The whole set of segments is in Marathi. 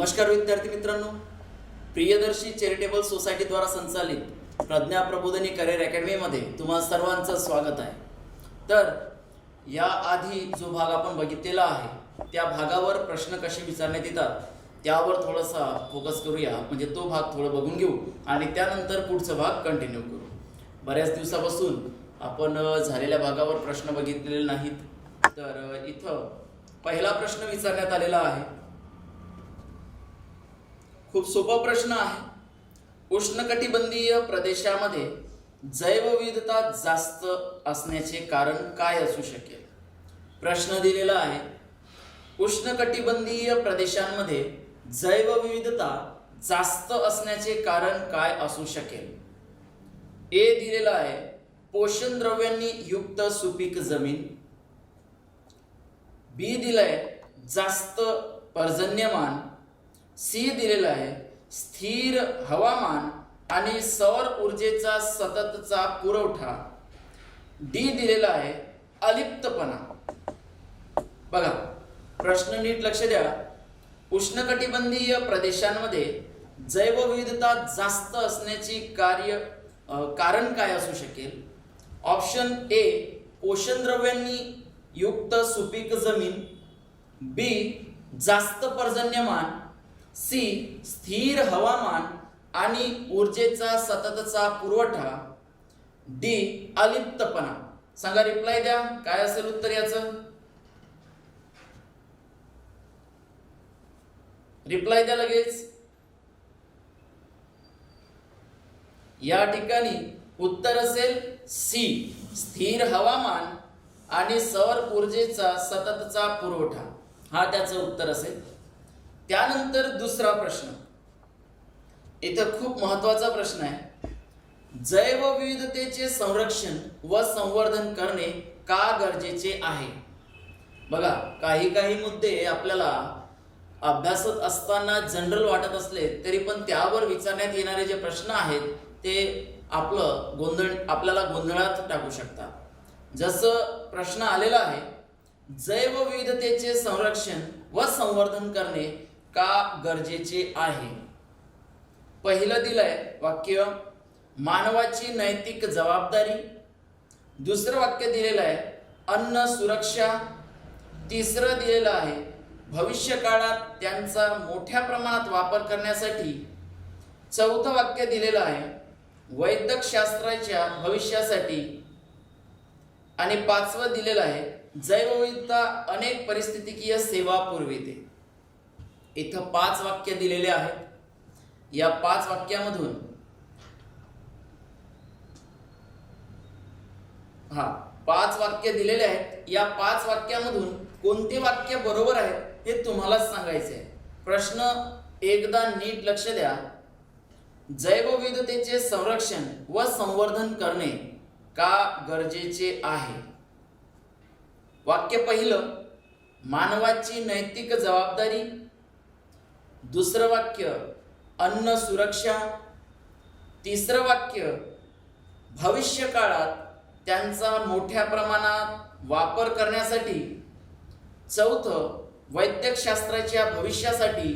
नमस्कार विद्यार्थी मित्रांनो, प्रियदर्शी चॅरिटेबल सोसायटी द्वारा संचालित प्रज्ञा प्रबोधिनी करिअर अकॅडमीमध्ये तुम्हा सर्वांचं स्वागत आहे। तर या आधी जो भाग आपण बघितलेला आहे त्या भागावर प्रश्न कसे विचारण्यात येतात त्यावर थोडासा फोकस करूया, म्हणजे तो भाग थोडा बघून घेऊ आणि त्यानंतर पुढचा भाग कंटिन्यू करू। बऱ्याच दिवसापासून आपण झालेल्या भागावर प्रश्न बघितलेले नाहीत, तर इथं पहिला प्रश्न विचारण्यात आलेला आहे। खूप सोपा प्रश्न आहे। उष्णकटिबंधीय प्रदेशामध्ये जैवविविधता जास्त असण्याचे कारण काय असू शकेल? प्रश्न दिलेला आहे, उष्णकटिबंधीय प्रदेशांमध्ये जैवविविधता जास्त असण्याचे कारण काय असू शकेल? ए दिलेला आहे, पोषण द्रव्यांनी युक्त सुपीक जमीन। बी दिलाय जास्त पर्जन्यमान। सी दिलेला आहे स्थिर हवामान आणि सौर ऊर्जेचा सततचा पुरवठा। डी दिलेला आहे अलिप्तपणा। बघा, प्रश्न नीट लक्ष द्या। उष्णकटिबंधीय प्रदेशांमध्ये जैवविविधता जास्त असण्याची कारण काय असू शकेल? ऑप्शन ए, पोषण द्रव्यांनी युक्त सुपीक जमीन। बी, जास्त पर्जन्यमान। सी, स्थिर हवामान आणि ऊर्जेचा सततचा पुरवठा। डी, अलिप्तपणा। सांगा, रिप्लाय द्या, काय असेल उत्तर याचं? रिप्लाय द्या लगेच। या ठिकाणी उत्तर असेल सी, स्थिर हवामान आणि सौर ऊर्जेचा सततचा पुरवठा, हा त्याचं उत्तर असेल। त्यानंतर दुसरा प्रश्न, इथं खूप महत्त्वाचा प्रश्न आहे। जैवविविधतेचे संरक्षण व संवर्धन करणे का गरजेचे आहे? बघा, काही मुद्दे आपल्याला अभ्यासत असताना जनरल वाटत असले तरी पण त्यावर विचारण्यात येणारे जे प्रश्न आहेत ते आपल्याला गोंधळात टाकू शकतात। जसं प्रश्न आलेला आहे, जैवविविधतेचे संरक्षण व संवर्धन करणे का गरजेचे आहे? पहिलं दिलंय वाक्य, मानवाची नैतिक जबाबदारी। दुसरं वाक्य दिलेलं आहे अन्न सुरक्षा। तिसरं दिलेलं आहे भविष्य काळात त्यांचा मोठ्या प्रमाणात वापर करण्यासाठी। चौथं वाक्य दिलेलं आहे वैद्यकशास्त्राच्या भविष्यासाठी। आणि पाचवं दिलेलं आहे जैवविविधता अनेक परिस्थितिकीय सेवा पुरविते। इथं 5 वाक्य दिलेले आहेत। या 5 वाक्यामधून 5 वाक्य दिलेले आहेत। या 5 वाक्यामधून कोणते वाक्य बरोबर आहेत हे तुम्हालाच सांगायचे आहे। प्रश्न एकदा नीट लक्ष द्या। जैवविविधतेचे संरक्षण व संवर्धन करणे का गरजेचे आहे? वाक्य पहिलं, मानवाची नैतिक जबाबदारी। दुसरं वाक्य, अन्न सुरक्षा। तिसरं वाक्य, भविष्य काळात त्यांचा मोठ्या प्रमाणात वापर करण्यासाठी। चौथं, वैद्यकशास्त्राच्या भविष्यासाठी।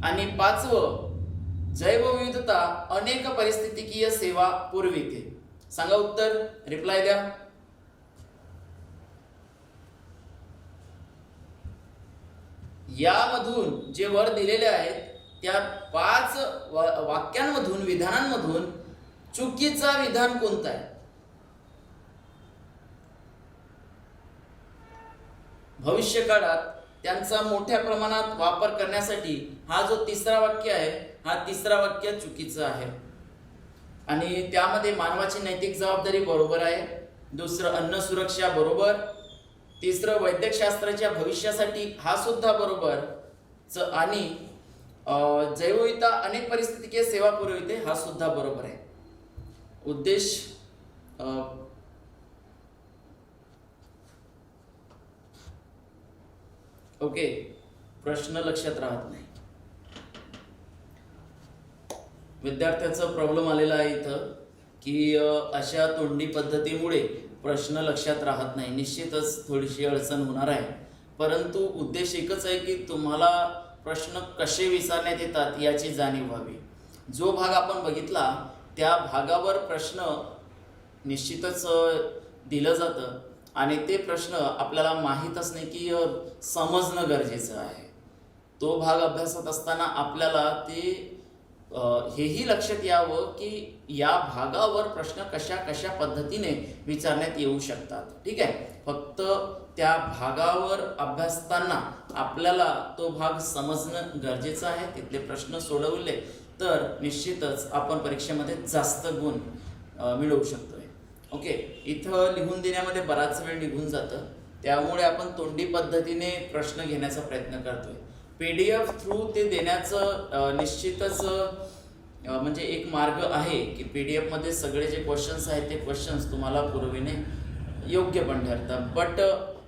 आणि पाचवं, जैवविविधता अनेक परिस्थितिकीय सेवा पुरविते। सांगा उत्तर, रिप्लाय द्या। यामधून जे वर दिलेले आहेत त्या 5 वाक्यांमधून, विधानांमधून चुकीचा विधान कोणता आहे? भविष्य काळात त्यांचा मोठ्या प्रमाणात वापर करण्यासाठी, हा जो तिसरा वाक्य आहे हा तिसरा वाक्य चुकीचं आहे। आणि त्यामध्ये मानवाची नैतिक जबाबदारी बरोबर आहे। दुसरं अन्न सुरक्षा बरोबर। तिसरं वैद्यकशास्त्राच्या भविष्यासाठी, हा सुद्धा बरोबर। आणि जैवविविधता अनेक परिस्थितिकीय सेवा पुरविते, हा सुद्धा बरोबर आहे। उद्देश ओके, प्रश्न लक्षात राहत नाही। विद्यार्थ्याचा प्रॉब्लेम आलेला आहे इथं की अशा तोंडी पद्धतीमुळे प्रश्न लक्षात राहत नाही। निश्चितच थोडीशी अडचण होणार आहे, परंतु उद्देश एकच आहे की तुम्हाला प्रश्न कसे विचारण्यात येतात याची जाणीव व्हावी. जो भाग आपण बघितला त्या भागावर प्रश्न निश्चितच दिलं जातं आणि ते प्रश्न आपल्याला माहीत असणे की समजणं गरजेचं आहे. तो भाग अभ्यासत असताना आपल्याला ते हेही लक्षात यावं की या भागावर प्रश्न कशा कशा पद्धतीने विचारण्यात येऊ शकतात. ठीक आहे, फक्त त्या भागावर अभ्यासताना आपल्याला तो भाग समजणं गरजेचं आहे. तिथले प्रश्न सोडवले तर निश्चितच आपण परीक्षेमध्ये जास्त गुण मिळवू शकतोय. ओके, इथं लिहून देण्यामध्ये बराच वेळ निघून जातं, त्यामुळे आपण तोंडी पद्धतीने प्रश्न घेण्याचा प्रयत्न करतोय. PDF थ्रू ते देण्याचं निश्चितच म्हणजे एक मार्ग आहे की PDF मध्ये सगळे जे क्वेश्चन्स आहेत ते क्वेश्चन्स तुम्हाला पुरविणे योग्य पण ठरतं. बट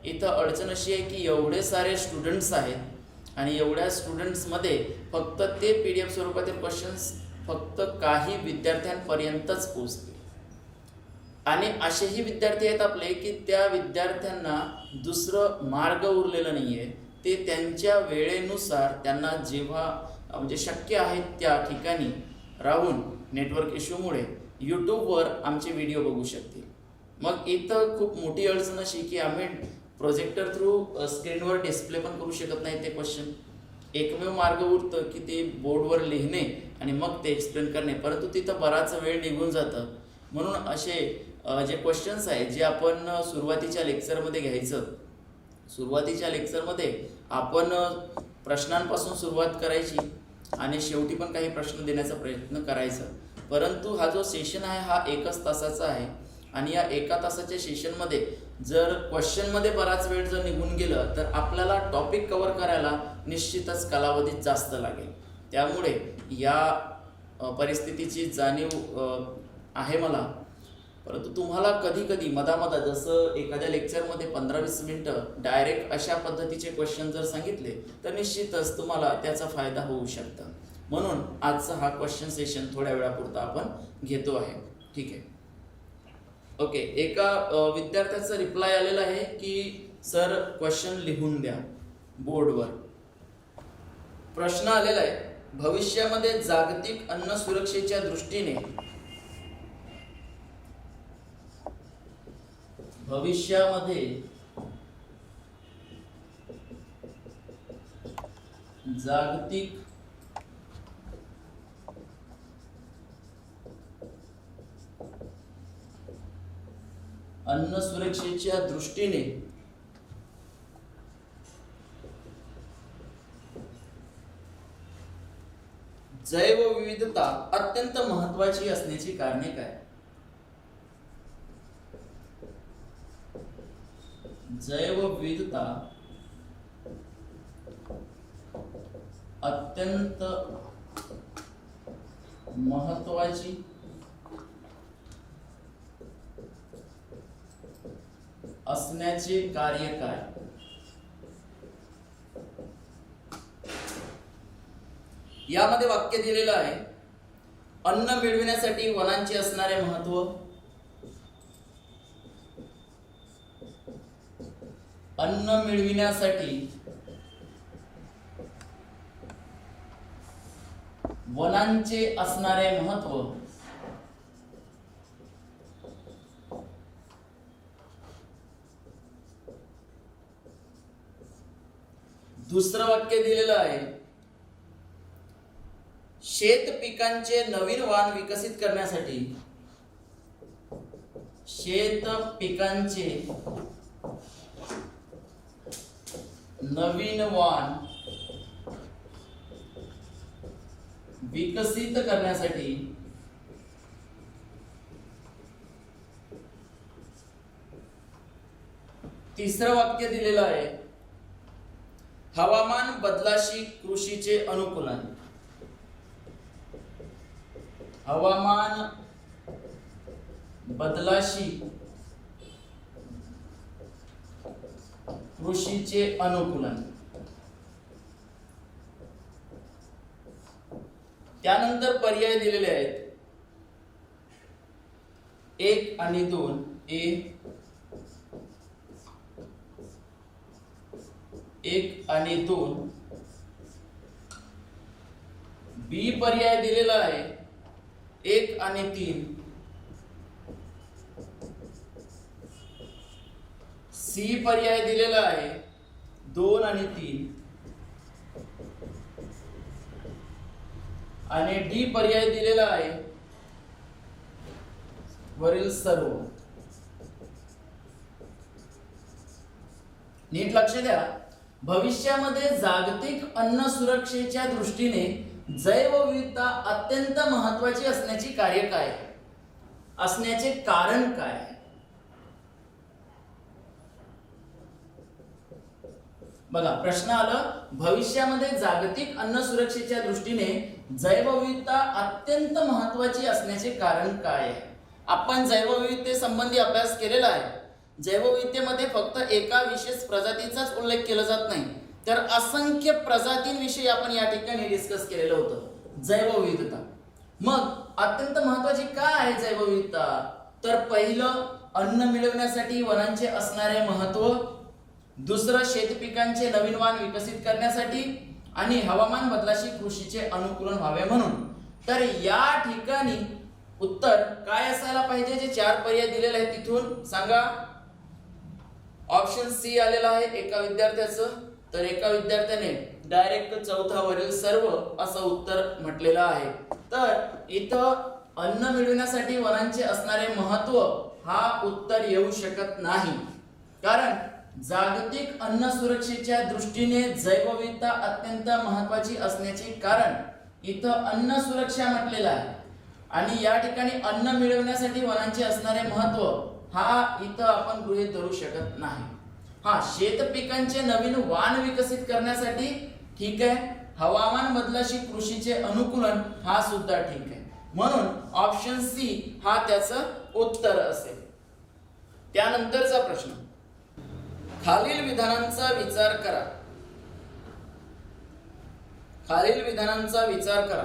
इथं अडचण अशी आहे की एवढे सारे स्टुडंट्स आहेत आणि एवढ्या स्टुडंट्समध्ये फक्त ते PDF स्वरूपातील क्वेश्चन्स फक्त काही विद्यार्थ्यांपर्यंतच पोहोचतील. आणि असेही विद्यार्थी आहेत आपले की त्या विद्यार्थ्यांना दुसरं मार्ग उरलेलं नाही आहे. ते त्यांच्या वेळेनुसार त्यांना जेव्हा म्हणजे शक्य आहे त्या ठिकाणी राहून नेटवर्क इश्यूमुळे यूट्यूबवर आमचे व्हिडिओ बघू शकतील. मग इथं खूप मोठी अडचण अशी की आम्ही प्रोजेक्टर थ्रू स्क्रीनवर डिस्प्ले पण करू शकत नाही ते क्वेश्चन. एकमेव मार्ग उरतं की ते बोर्डवर लिहिणे आणि मग ते एक्सप्लेन करणे, परंतु तिथं बराच वेळ निघून जातं. म्हणून असे जे क्वेश्चन्स आहेत जे आपण सुरुवातीच्या लेक्चरमध्ये घ्यायचं, सुरुवातीच्या लेक्चरमध्ये आपण प्रश्नांपासून सुरुवात करायची आणि शेवटी पण काही प्रश्न देण्याचा प्रयत्न करायचा. परंतु हा जो सेशन आहे हा 1 तासाचा आहे आणि या 1 तासाच्या सेशनमध्ये जर क्वेश्चनमध्ये बराच वेळ जर निघून गेलं तर आपल्याला टॉपिक कव्हर करायला निश्चितच कालावधी जास्त लागेल. त्यामुळे या परिस्थितीची जाणीव आहे मला. परंतु तुम्हाला कधी कधी मधामधा जसं एखाद्या लेक्चरमध्ये 15-20 मिनटं डायरेक्ट अशा पद्धतीचे क्वेश्चन जर सांगितले तर निश्चितच तुम्हाला त्याचा फायदा होऊ शकतो. म्हणून आजचा हा क्वेश्चन सेशन थोड्या वेळापुरता आपण घेतो आहे. ठीक आहे, ओके. एका विद्यार्थ्याचा रिप्लाय आलेला आहे की सर क्वेश्चन लिहून द्या बोर्डवर. प्रश्न आलेला आहे, भविष्यामध्ये जागतिक अन्न सुरक्षेच्या दृष्टीने जागतिक अन्न सुरक्षेच्या दृष्टीने जैवविविधता अत्यंत महत्त्वाची असण्याची कारणे काय? जैवविविधता अत्यंत महत्त्वाची असण्याचे कार्य काय? यामध्ये वाक्य दिलेलं आहे, अन्न मिळविण्यासाठी वनांचे असणारे महत्त्व, अन्न मिळविण्यासाठी वनांचे असणारे महत्त्व, दुसरं वाक्य दिलेलं आहे, शेत पिकांचे नवीन वाण विकसित करण्यासाठी, शेत पिकांचे नवीन वाण विकसित करण्यासाठी तिसरं वाक्य दिलेलं आहे, हवामान बदलाशी कृषीचे अनुकूलन, हवामान बदलाशी कृषीचे अनुकूलन. त्यानंतर पर्याय दिलेले आहेत 1 आणि 2, ए 1 आणि 2, बी पर्याय दिलेला आहे 1 आणि 3, सी पर्याय दिलेला आहे 2 आणि 3 आणि डी पर्याय दिलेला आहे वरील सर्व. नीट लक्ष द्या. भविष्यामध्ये जागतिक अन्न सुरक्षेच्या दृष्टीने जैवविविधता अत्यंत महत्त्वाची असण्याची कार्य काय असण्याचे कारण काय? बघा प्रश्न आला, भविष्यामध्ये जागतिक अन्न सुरक्षेच्या दृष्टीने जैवविविधता अत्यंत महत्त्वाची असण्याचे कारण काय आहे? आपण जैवविविधते संबंधी अभ्यास केलेला आहे. जैवविविधतेमध्ये फक्त एका विशेष प्रजातीचाच उल्लेख केला जात नाही, तर असंख्य प्रजातींविषयी आपण या ठिकाणी डिस्कस केलेलं होतं जैवविविधता. मग अत्यंत महत्त्वाची काय आहे जैवविविधता? तर पहिलं, अन्न मिळवण्यासाठी वनांचे असणारे महत्त्व. दुसरं, शेतपिकांचे नवीन वाण विकसित करण्यासाठी. आणि हवामान बदलाशी कृषीचे अनुकूलन व्हावे म्हणून. तर या ठिकाणी उत्तर काय असायला पाहिजे? जे 4 पर्याय दिलेले आहेत तिथून सांगा. ऑप्शन सी आलेला आहे एका विद्यार्थ्याचं. तर एका विद्यार्थ्याने डायरेक्ट चौथा वरील सर्व असं उत्तर म्हटलेलं आहे. तर इथं अन्न मिळवण्यासाठी वनांचे असणारे महत्त्व हा उत्तर येऊ शकत नाही, कारण जागतिक अन्न सुरक्षेच्या दृष्टीने जैवविविधता अत्यंत महत्त्वाची असण्याचे कारण इथं अन्न सुरक्षा म्हटलेलं आहे. आणि या ठिकाणी अन्न मिळवण्यासाठी वनांचे असणारे महत्त्व हा इथं आपण गृहीत धरू शकत नाही. हा, शेत पिकांचे नवीन वाण विकसित करण्यासाठी ठीक आहे. हवामान बदलाशी कृषीचे अनुकूलन हा सुद्धा ठीक आहे. म्हणून ऑप्शन सी हा त्याचं उत्तर असेल. त्यानंतरचा प्रश्न, खालील विधानांचा विचार करा. खालील विधानांचा विचार करा.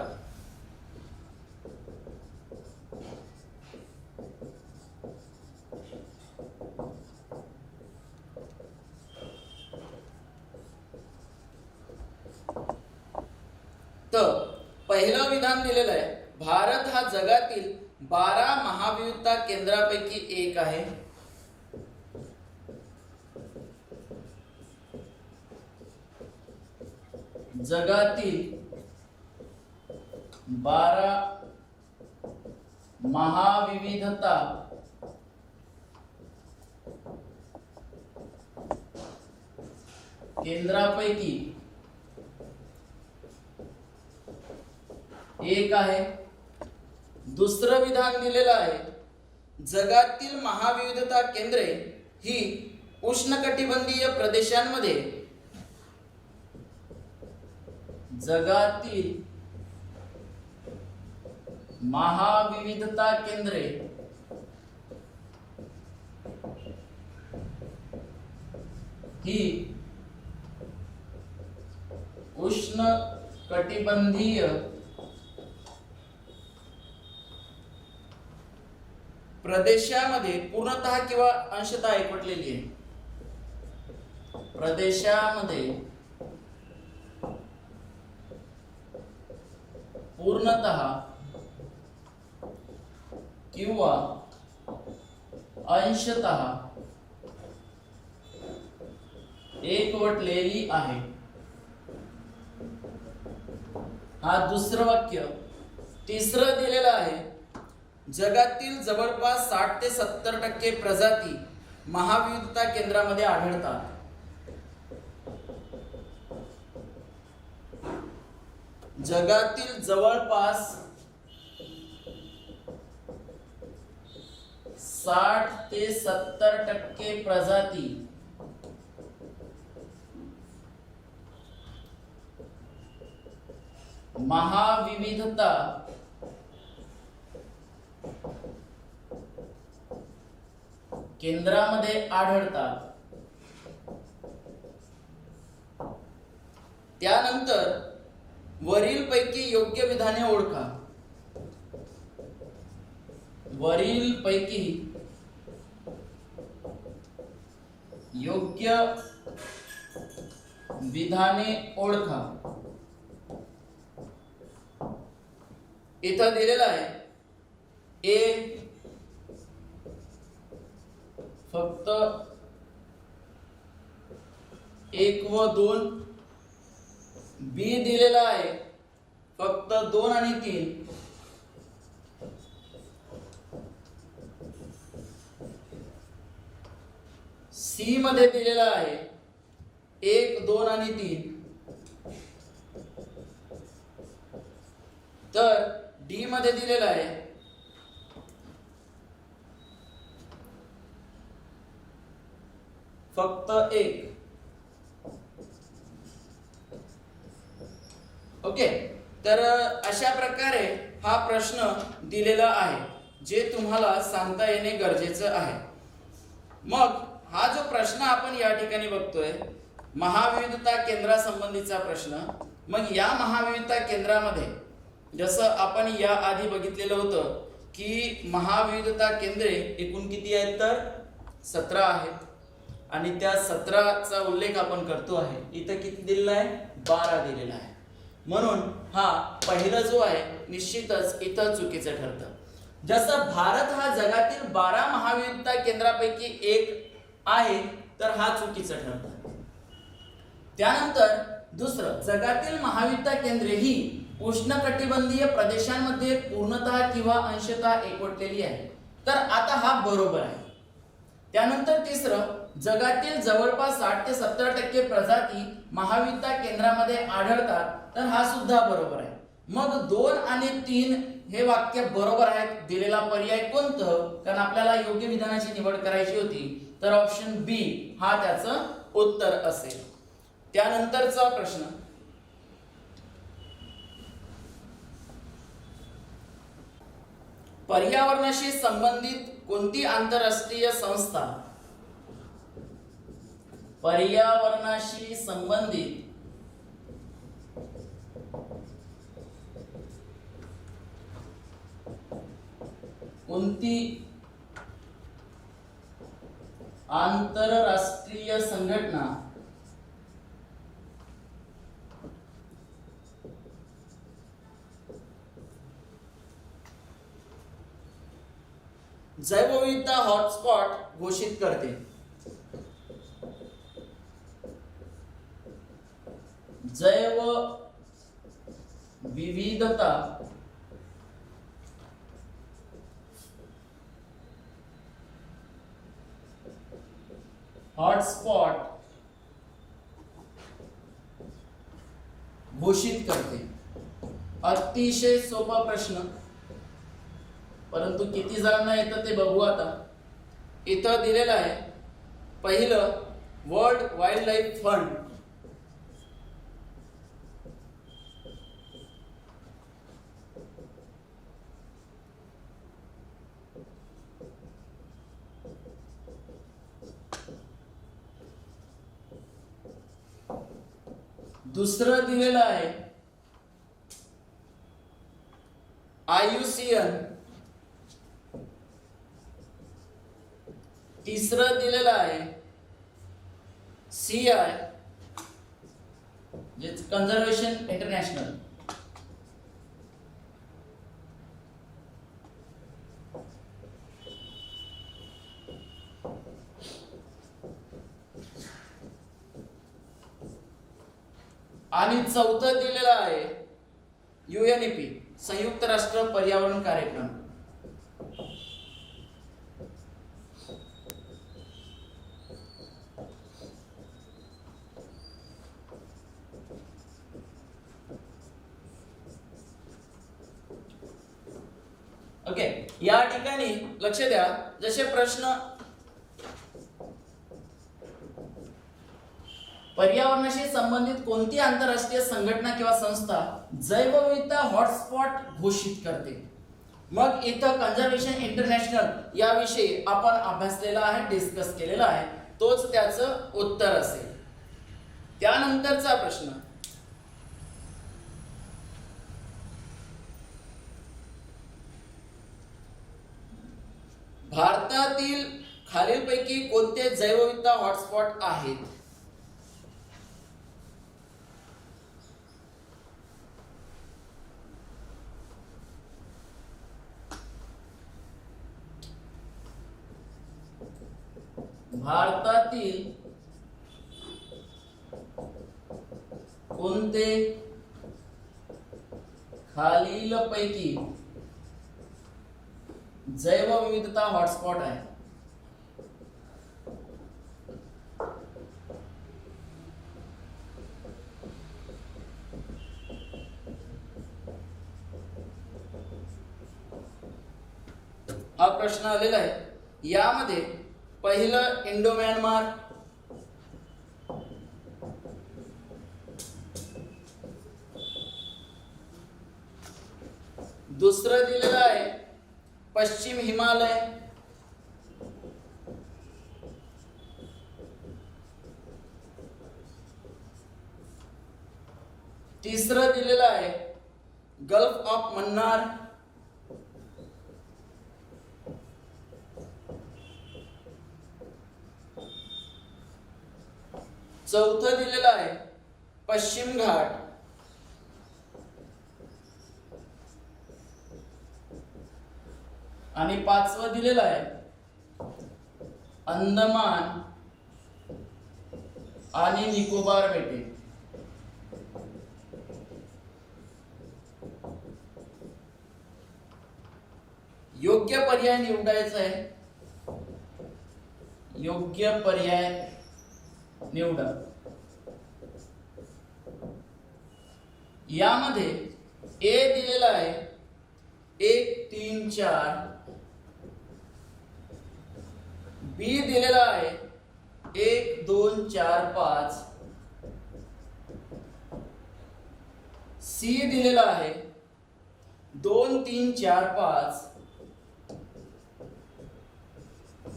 तर पहिलं विधान दिलेलं आहे, भारत हा जगातील 12 महाविविधता केंद्रापैकी एक आहे. जगातील 12 महाविविधता केंद्रापैकी एक आहे. दुसरं विधान दिलेलं आहे, जगातील महाविविधता केंद्रे ही उष्णकटिबंधीय प्रदेशांमध्ये जगातील महाविविधता केंद्रे ही उष्णकटिबंधीय प्रदेशामध्ये पूर्णतः किंवा अंशतः एकवटलेली आहे. प्रदेशामध्ये पूर्णतः किंवा अंशतः एकवटलेली आहे. हा दुसरं वाक्य. तिसरं दिलेलं आहे, जगातील जवळपास 60 ते 70% प्रजाती महाविविधता केंद्रामध्ये आढळतात. जगातील जवळपास 60 ते 70% प्रजाती महाविविधता केंद्रामध्ये आढळतात. त्यानंतर वरील पैकी योग्य विधाने ओळखा. वरील पैकी योग्य विधाने ओळखा. इथं दिलेलं आहे ए फक्त 1 व 2, बी दिलेला आहे फक्त 2 आणि 3, सी मध्ये दिलेला आहे 1, 2 आणि 3, तर डी मध्ये दिलेला आहे फक्त 1. ओके, तर अशा प्रकारे हा प्रश्न दिलेला आहे जे तुम्हाला सांगता येणे गरजेचं आहे. मग हा जो प्रश्न आपण या ठिकाणी बघतोय महाविविधता केंद्रासंबंधीचा प्रश्न. मग या महाविविधता केंद्रामध्ये जसं आपण या आधी बघितलेलं होतं की महाविविधता केंद्रे एकूण किती आहेत, तर 17 आहेत आणि त्या 17चा उल्लेख आपण करतो आहे. इथं किती दिलेला आहे, 12 दिलेला आहे. म्हणून हा पहिला जो आहे निश्चितच इथं चुकीचं ठरतं. जसं भारत हा जगातील 12 महाविविधता केंद्रापैकी एक आहे, तर हा चुकीचं ठरतं. त्यानंतर दुसरं, जगातील महाविविधता केंद्रे ही उष्णकटिबंधीय प्रदेशांमध्ये पूर्णतः किंवा अंशतः एकवटलेली आहे, तर आता हा बरोबर आहे. त्यानंतर तिसरं, जगातील जवळपास 60 ते 70% प्रजाती महाविविधता केंद्रामध्ये आढळतात, तर हा सुद्धा बरोबर आहे. मग 2 आणि 3 हे वाक्य बरोबर आहेत. दिलेला पर्याय कोणतं, कारण आपल्याला योग्य विधानाची निवड करायची होती, तर ऑप्शन बी हा त्याचं उत्तर असेल. त्यानंतरचा प्रश्न, पर्यावरणाशी संबंधित कोणती आंतरराष्ट्रीय संस्था पर्यावरणाशी संबंधित कोणती आंतरराष्ट्रीय संघटना जैवविविधता हॉटस्पॉट घोषित करते? जैव विविधता हॉटस्पॉट घोषित करते. अतिशय सोपा प्रश्न, परंतु किती जणांना येतं ते बघू आता. इथं दिलेलं आहे पहिलं, वर्ल्ड वाईल्ड लाईफ फंड. दुसरं दिलेलं आहे IUCN. तिसरं दिलेलं आहे CI, जे कन्झर्वेशन इंटरनॅशनल. आणि चौथं दिलेलं आहे UNEP, संयुक्त राष्ट्र पर्यावरण कार्यक्रम. ओके, या ठिकाणी लक्ष द्या. जसे प्रश्न पर्यावरणाशी संबंधित कोणती आंतरराष्ट्रीय संघटना किंवा संस्था जैवविविधता हॉटस्पॉट घोषित करते, मग इथं कन्झर्वेशन इंटरनॅशनल याविषयी आपण अभ्यासलेला आहे, डिस्कस केलेला आहे, तोच त्याचं उत्तर असेल. त्यानंतरचा प्रश्न, भारतातील खालीलपैकी कोणते जैवविविधता हॉटस्पॉट आहेत? भारतातील कोणते खालीलपैकी जैवविविधता हॉटस्पॉट आहे? हा प्रश्न आलेला आहे। यामध्ये पहिलं इंडो म्यानमार, दुसरं दिलेलं आहे पश्चिम हिमालय, तिसरं दिलेलं आहे गल्फ ऑफ मन्नार, चौथं दिलेलं आहे पश्चिम घाट, आणि पाचवं दिलेलं आहे अंदमान आणि निकोबार बेटे। योग्य पर्याय निवडायचा आहे, योग्य पर्याय निवडा। यामध्ये ए दिलेला आहे 1 3 4, बी दिलेला आहे 1 2 4 5, सी दिलेला आहे 2 3 4 5,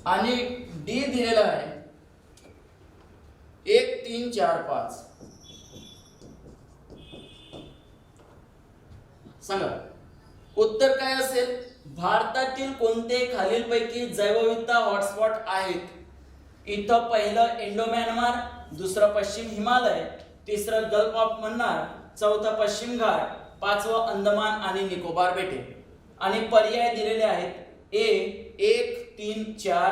आणि डी दिलेला आहे 1 3 4 5। सांगा उत्तर काय असेल? भारतातील कोणते खालीलपैकी जैवविविधता हॉटस्पॉट आहेत? इथं पहिलं इंडो म्यानमार, दुसरं पश्चिम हिमालय, तिसरं गल्फ ऑफ मन्नार, चौथं पश्चिम घाट, पाचवं अंदमान आणि निकोबार बेटे। आणि पर्याय दिलेले आहेत ए 1 3 4,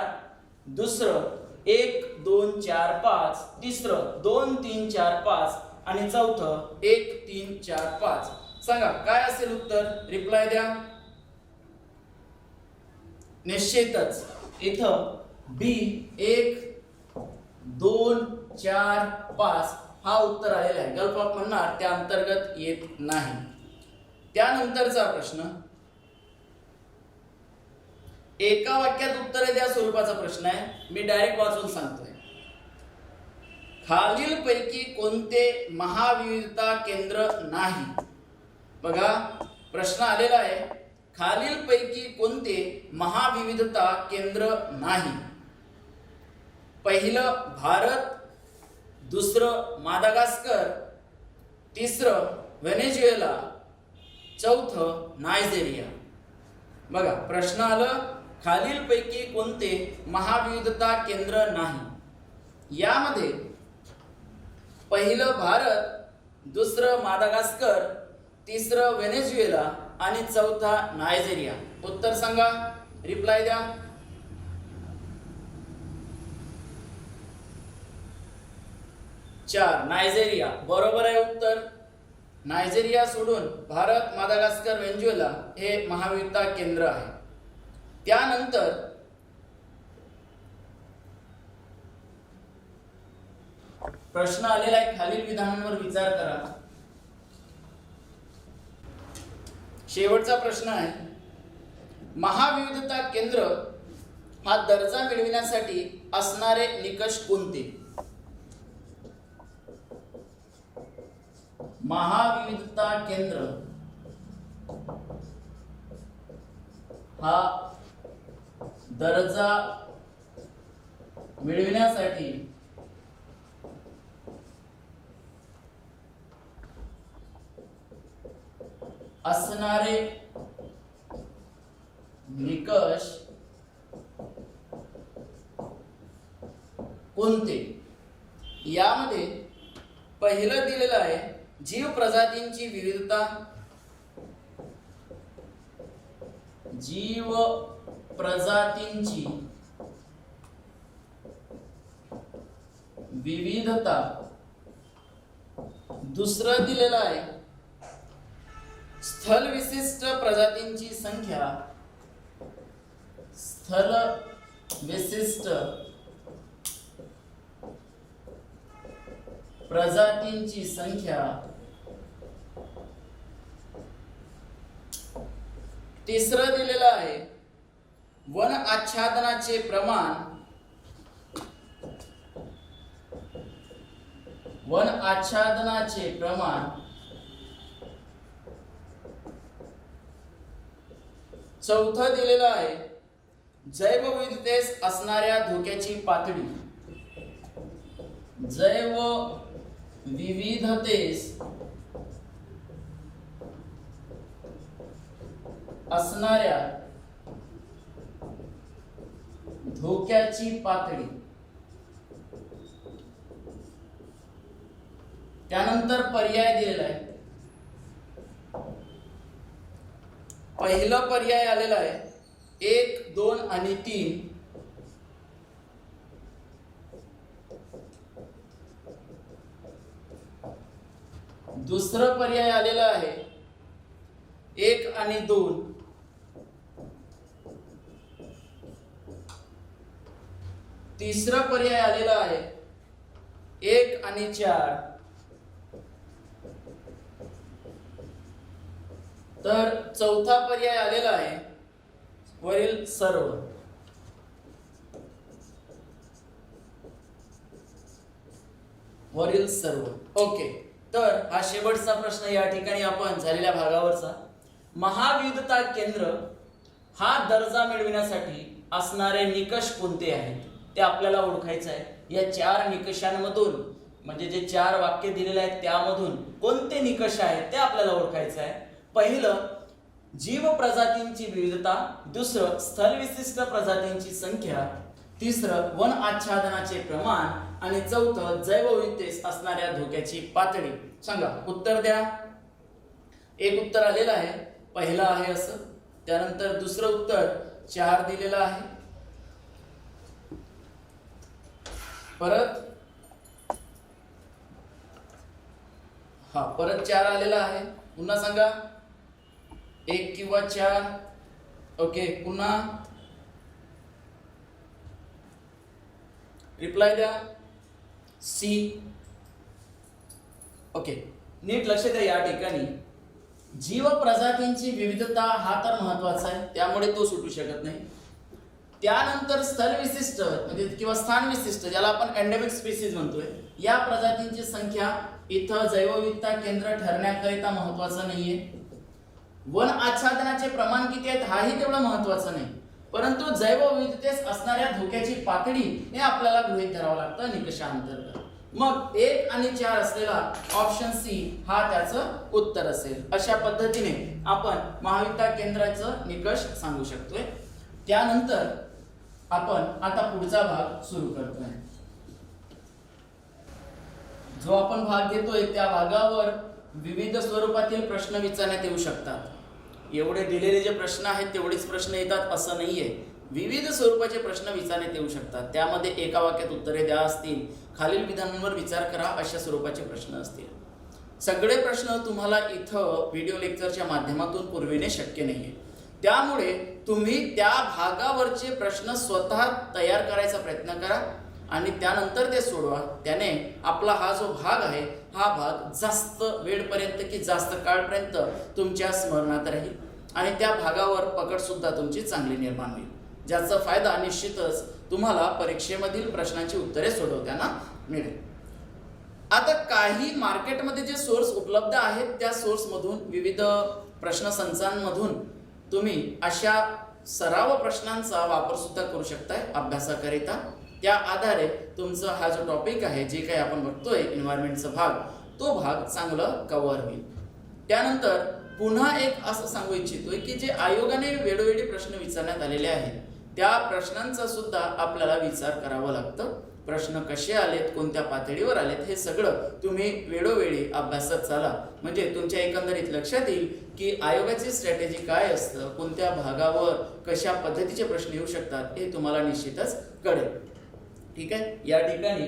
दुसरं 1 2 4 5, तिसरं 2 3 4 5, आणि चौथं 1 3 4 5। सांगा काय असेल उत्तर? रिप्लाय द्या। निश्चितच इथं बी 1 2 4 5 हा उत्तर आलेला आहे। गल्फ ऑफ मन्नार त्या अंतर्गत येत नाही। त्यानंतरचा प्रश्न एका वाक्यात उत्तरे द्या स्वरूपाचा प्रश्न आहे। मी डायरेक्ट वाचून सांगतोय। खालीलपैकी कोणते महाविविधता केंद्र नाही? बघा प्रश्न आलेला आहे, खालीलपैकी कोणते महाविविधता केंद्र नाही? पहिलं भारत, दुसरं मादागास्कर, तिसरं व्हेनेझुएला, चौथं नायजेरिया। बघा प्रश्न आलं खालीलपैकी कोणते महाविविधता केंद्र नाही? यामध्ये पहिलं भारत, दुसरं मादागास्कर, तिसरं व्हेनेझुएला आणि चौथा नायजेरिया। उत्तर सांगा, रिप्लाय द्या। चार नायजेरिया बरोबर आहे उत्तर। नायजेरिया सोडून भारत, मादागास्कर, व्हेनेझुएला हे महाविविधता केंद्र आहे। त्यानंतर प्रश्न आलेला आहे, खालील विधानांवर विचार करा। शेवटचा प्रश्न आहे, महाविविधता केंद्र हा दर्जा मिळविण्यासाठी असणारे निकष कोणते? महाविविधता केंद्र हा दर्जा मिळविण्यासाठी असणारे निकष कोणते? यामध्ये पहिलं दिलेलं आहे जीव प्रजातींची विविधता, जीव प्रजातींची विविधता, दुसरं दिलेलं आहे स्थल विशिष्ट प्रजातींची संख्या, स्थल विशिष्ट प्रजातींची संख्या, तिसरं दिलेलं आहे वन आच्छादनाचे प्रमाण, वन आच्छादनाचे प्रमाण, चौथं दिलेलं आहे जैवविविधतेस असणाऱ्या धोक्याची पातळी, जैवविविधतेस असणाऱ्या धोक्याची पातळी, त्यानंतर पर्याय दिलेला आहे. पहिला पर्याय आलेला आहे 1, 2 आणि 3. दुसरा पर्याय आलेला आहे 1 आणि 2. तिसरा पर्याय आलेला आहे 1 आणि 4. तर चौथा पर्याय आलेला आहे वरील सर्व. वरील सर्व. ओके, तर हा शेवटचा प्रश्न या ठिकाणी आपण झालेल्या भागावरचा. महाविविधता केंद्र हा दर्जा मिळविण्यासाठी असणारे निकष कोणते आहेत ते आपल्याला ओळखायचं आहे. या 4 निकषांमधून म्हणजे जे 4 वाक्य दिलेले आहेत त्यामधून कोणते निकष आहेत ते आपल्याला ओळखायचं आहे. पहिलं जीव प्रजातींची विविधता, दुसरं स्थल विशिष्ट प्रजातींची संख्या, तिसरं वन आच्छादनाचे प्रमाण आणि चौथं जैवविविधतेस असणाऱ्या धोक्याची पातळी. सांगा, उत्तर द्या. एक उत्तर आलेलं आहे, पहिला आहे असं. त्यानंतर दुसरं उत्तर 4 दिलेलं आहे. परत परत 4 आलेला आहे. पुन्हा सांगा, 1 किंवा 4. ओके, पुन्हा रिप्लाय द्या. सी. ओके, नीट लक्ष द्या. या ठिकाणी जीव प्रजातींची विविधता हा तर महत्वाचा आहे, त्यामुळे तो सुटू शकत नाही. त्यानंतर स्थल विशिष्ट म्हणजे किंवा स्थान विशिष्ट, ज्याला आपण एंडेमिक स्पीसीज म्हणतोय, या प्रजातींची संख्या इथं जैवविविधता केंद्र ठरण्याकरिता महत्वाचं नाहीये. वन आच्छादनाचे प्रमाण किती आहेत हाही तेवढं महत्वाचं नाही, परंतु जैवविविधतेस असणाऱ्या धोक्याची पातळी हे आपल्याला गृहीत धरावं लागतं निकषांतर्गत. मग 1 आणि 4 असलेला ऑप्शन सी हा त्याचं उत्तर असेल. अशा पद्धतीने आपण महाविविधता केंद्राचं निकष सांगू शकतोय. त्यानंतर आपण आता पुढचा भाग सुरू करतोय. जो आपण भाग घेतोय त्या भागावर विविध स्वरूपातील प्रश्न विचारण्यात येऊ शकतात. एवढे दिलेले जे प्रश्न आहेत तेवढेच प्रश्न येतात असं नाहीये. विविध स्वरूपाचे प्रश्न विचारण्यात येऊ शकतात. त्यामध्ये एका वाक्यात उत्तरे द्या असतील, खालील विधानांवर विचार करा अशा स्वरूपाचे प्रश्न असतील. सगळे प्रश्न तुम्हाला इथं व्हिडिओ लेक्चरच्या माध्यमातून पुरविणे शक्य नाहीये. त्यामुळे तुम्ही त्या भागावरचे प्रश्न स्वतः तयार करायचा प्रयत्न करा आणि त्यानंतर ते सोडवा. त्याने आपला हा जो भाग आहे हा भाग जास्त वेळपर्यंत की जास्त काळपर्यंत तुमच्या स्मरणात राहील आणि त्या भागावर पकड सुद्धा तुमची चांगली निर्माण होईल, ज्याचा फायदा निश्चितच तुम्हाला परीक्षेमधील प्रश्नांची उत्तरे सोडवताना मिळेल. आता काही मार्केटमध्ये जे सोर्स उपलब्ध आहेत त्या सोर्समधून विविध प्रश्नसंचांमधून तुम्ही अशा सराव प्रश्नांचा वापर सुद्धा करू शकताय अभ्यासाकरिता. त्या आधारे तुमचा हा जो टॉपिक आहे, जे काही आपण बघतोय एन्व्हायरमेंटचा भाग, तो भाग चांगलं कव्हर होईल. त्यानंतर पुन्हा एक असं सांगू इच्छितोय की जे आयोगाने वेळोवेळी प्रश्न विचारण्यात आलेले आहेत त्या प्रश्नांचा सुद्धा आपल्याला विचार करावा लागतं. प्रश्न कसे आलेत, कोणत्या पातळीवर आलेत, हे सगळं तुम्ही वेळोवेळी अभ्यासात चाला. म्हणजे तुमच्या एकंदरीत लक्षात येईल की आयोगाची स्ट्रॅटेजी काय असतं, कोणत्या भागावर कशा पद्धतीचे प्रश्न येऊ शकतात हे तुम्हाला निश्चितच कळेल. ठीक आहे. या ठिकाणी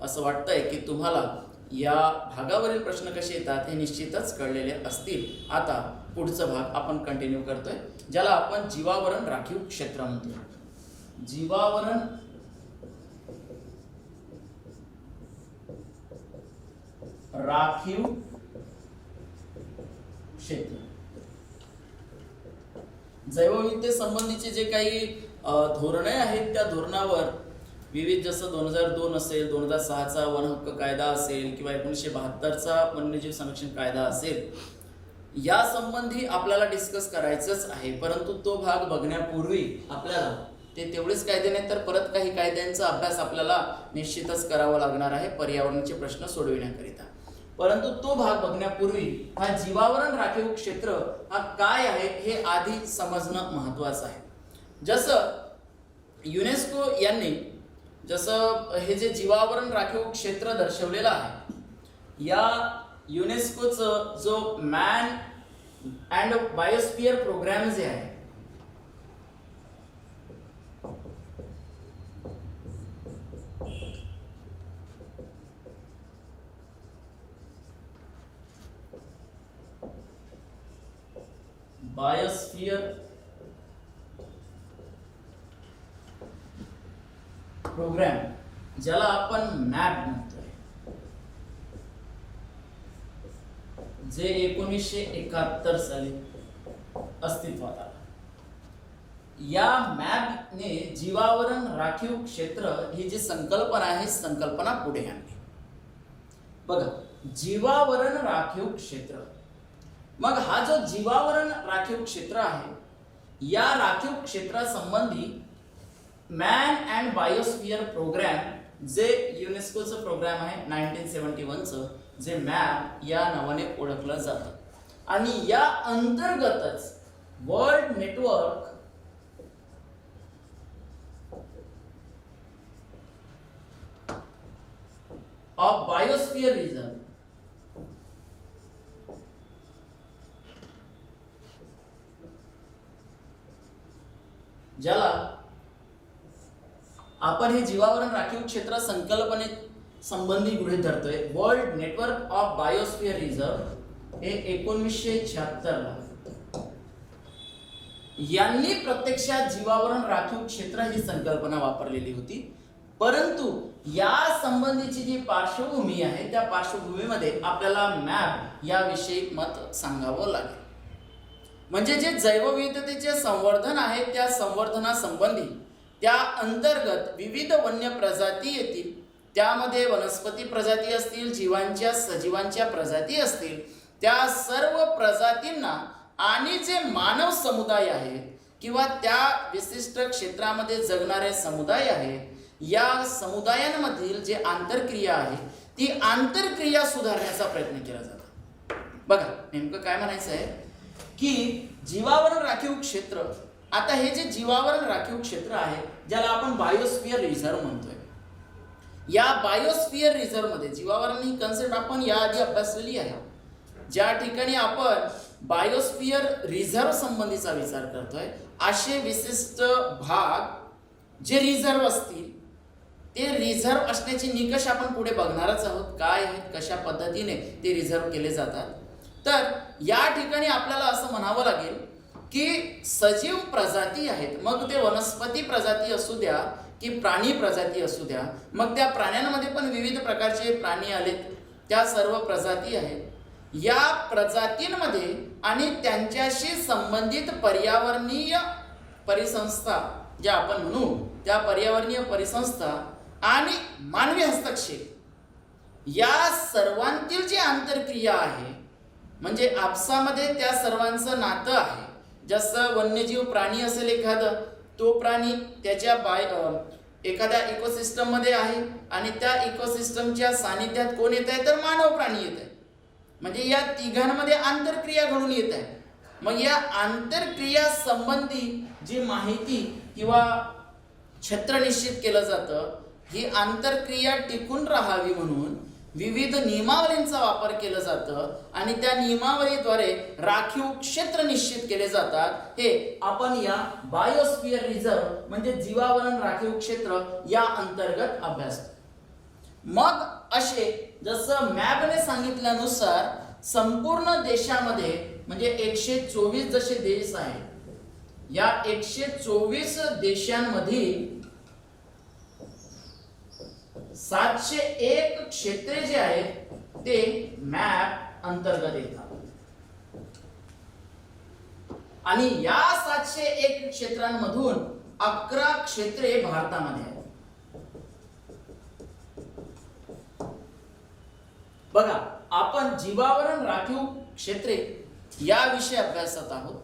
असं वाटतंय की तुम्हाला या भागावरील प्रश्न कसे येतात हे निश्चितच कळलेले असतील. आता पुढचा भाग आपण कंटिन्यू करतोय, ज्याला आपण जीवावरण राखीव क्षेत्र म्हणतो. जीवावरण राखीव क्षेत्र. जैवविविधते संबंधीचे जे काही धोरणे आहेत त्या धोरणावर विविध, जसं 2002 असेल, 2006चा वन हक्क कायदा असेल किंवा 1972चा वन्यजीव संरक्षण कायदा असेल, या संबंधी आपल्याला डिस्कस करायचंच आहे. परंतु तो भाग बघण्यापूर्वी आपल्याला ते तेवढेच कायदे नाही तर परत काही कायद्यांचा अभ्यास आपल्याला निश्चितच करावा लागणार आहे पर्यावरणाचे प्रश्न सोडविण्याकरिता. परंतु तो भाग बघण्यापूर्वी हा जीवावरण राखीव क्षेत्र हा काय आहे हे आधी समजणं महत्वाचं आहे. जसं युनेस्को यांनी जसं हे जे जीवावरण राखीव क्षेत्र दर्शवलेलं आहे, या युनेस्कोचं जो मॅन अँड बायोस्फिअर प्रोग्राम जे आहे, बायोस्फिअर प्रोग्राम, ज्याला आपण मॅप म्हणतोय, जे 1971 साली अस्तित्वात आलं. या मॅपने जीवावरण राखीव क्षेत्र ही जी संकल्पना आहे, संकल्पना पुढे आणली. बघा, जीवावरण राखीव क्षेत्र. मग हा जो जीवावरण राखीव क्षेत्र आहे, या राखीव क्षेत्रासंबंधी मॅन अँड बायोस्फिअर प्रोग्राम, जे युनेस्कोचं प्रोग्राम आहे 1971चं, जे मॅप या नावाने ओळखलं जातं. आणि या अंतर्गतच world network of biosphere reserve, ज्याला आपण हे जीवावरण राखीव क्षेत्र संकल्पने संबंधी गृहीत धरतोय, world network of biosphere reserve, हे 1976 ला यांनी प्रत्यक्षात जीवावरण राखीव क्षेत्र ही संकल्पना वापरलेली होती. परंतु या संबंधीची जी पार्श्वभूमी आहे, त्या पार्श्वभूमीमध्ये आपल्याला मॅप याविषयी मत सांगावं लागेल. म्हणजे जे जैवविविधतेचे संवर्धन आहे, त्या संवर्धनासंबंधी त्या अंतर्गत विविध वन्य प्रजाती येतील, त्यामध्ये वनस्पती प्रजाती असतील, जीवांच्या सजीवांच्या प्रजाती असतील, त्या सर्व प्रजातींना आणि जे मानव समुदाय आहेत किंवा त्या विशिष्ट क्षेत्रामध्ये जगणारे समुदाय आहेत, या समुदायांमधील जे आंतरक्रिया आहे, ती आंतरक्रिया सुधारण्याचा प्रयत्न केला जातो. बघा, नेमकं काय म्हणायचं आहे की जीवावरण राखीव क्षेत्र, आता हे जे जीवावरण राखीव क्षेत्र आहे, ज्याला आपण बायोस्फिअर रिझर्व म्हणतोय, या बायोस्फिअर रिझर्व मध्ये जीवावरण ही कन्सेप्ट आपण याआधी अभ्यासलेली आहे. ज्या ठिकाणी आपण बायोस्फिअर रिझर्व संबंधीचा विचार करतोय, असे विशिष्ट भाग जे रिझर्व असतील, ते रिझर्व असण्याचे निकष आपण पुढे बघणारच आहोत, काय आहेत, कशा पद्धतीने ते रिझर्व केले जातात. तर या ठिकाणी आपल्याला असं म्हणावं लागेल की सजीव प्रजाती आहेत, मग ते वनस्पती प्रजाती असू द्या की प्राणी प्रजाती असू द्या, मग त्या प्राण्यांमध्ये पण विविध प्रकारचे प्राणी आलेत, त्या सर्व प्रजाती आहेत. या प्रजातींमध्ये आणि त्यांच्याशी संबंधित पर्यावरणीय परिसंस्था ज्या आपण म्हणू, त्या पर्यावरणीय परिसंस्था आणि मानवी हस्तक्षेप, या सर्वांतील जी आंतरक्रिया आहे, म्हणजे आपसामध्ये त्या सर्वांचं नातं आहे. जसं वन्यजीव प्राणी असेल एखादं, तो प्राणी त्याच्या एखाद्या इकोसिस्टम मध्ये आहे आणि त्या इकोसिस्टमच्या सानिध्यात कोण येत आहे, तर मानव प्राणी येत आहे. म्हणजे या तिघांमध्ये आंतरक्रिया घडून येत आहे. मग या आंतरक्रिया संबंधी जी माहिती किंवा क्षेत्र निश्चित केलं जातं, ही आंतरक्रिया टिकून राहावी म्हणून विविध नियमावलींचा वापर केला जातं आणि त्या नियमावलीद्वारे राखीव क्षेत्र निश्चित केले जातात. हे आपण या बायोस्फिअर रिझर्व म्हणजे जीवावरण राखीव क्षेत्र या अंतर्गत अभ्यासतो. मग असे जसं मॅपने सांगितल्यानुसार संपूर्ण देशामध्ये म्हणजे 124 जसे देश आहेत, या 124 देशांमधील 701 क्षेत्रे जे आहेत ते मॅप अंतर्गत येतात. आणि या 701 क्षेत्रांमधून 11 क्षेत्रे भारतामध्ये आहेत. बघा, आपण जीवावरण राखीव क्षेत्रे या विषय अभ्यासत आहोत.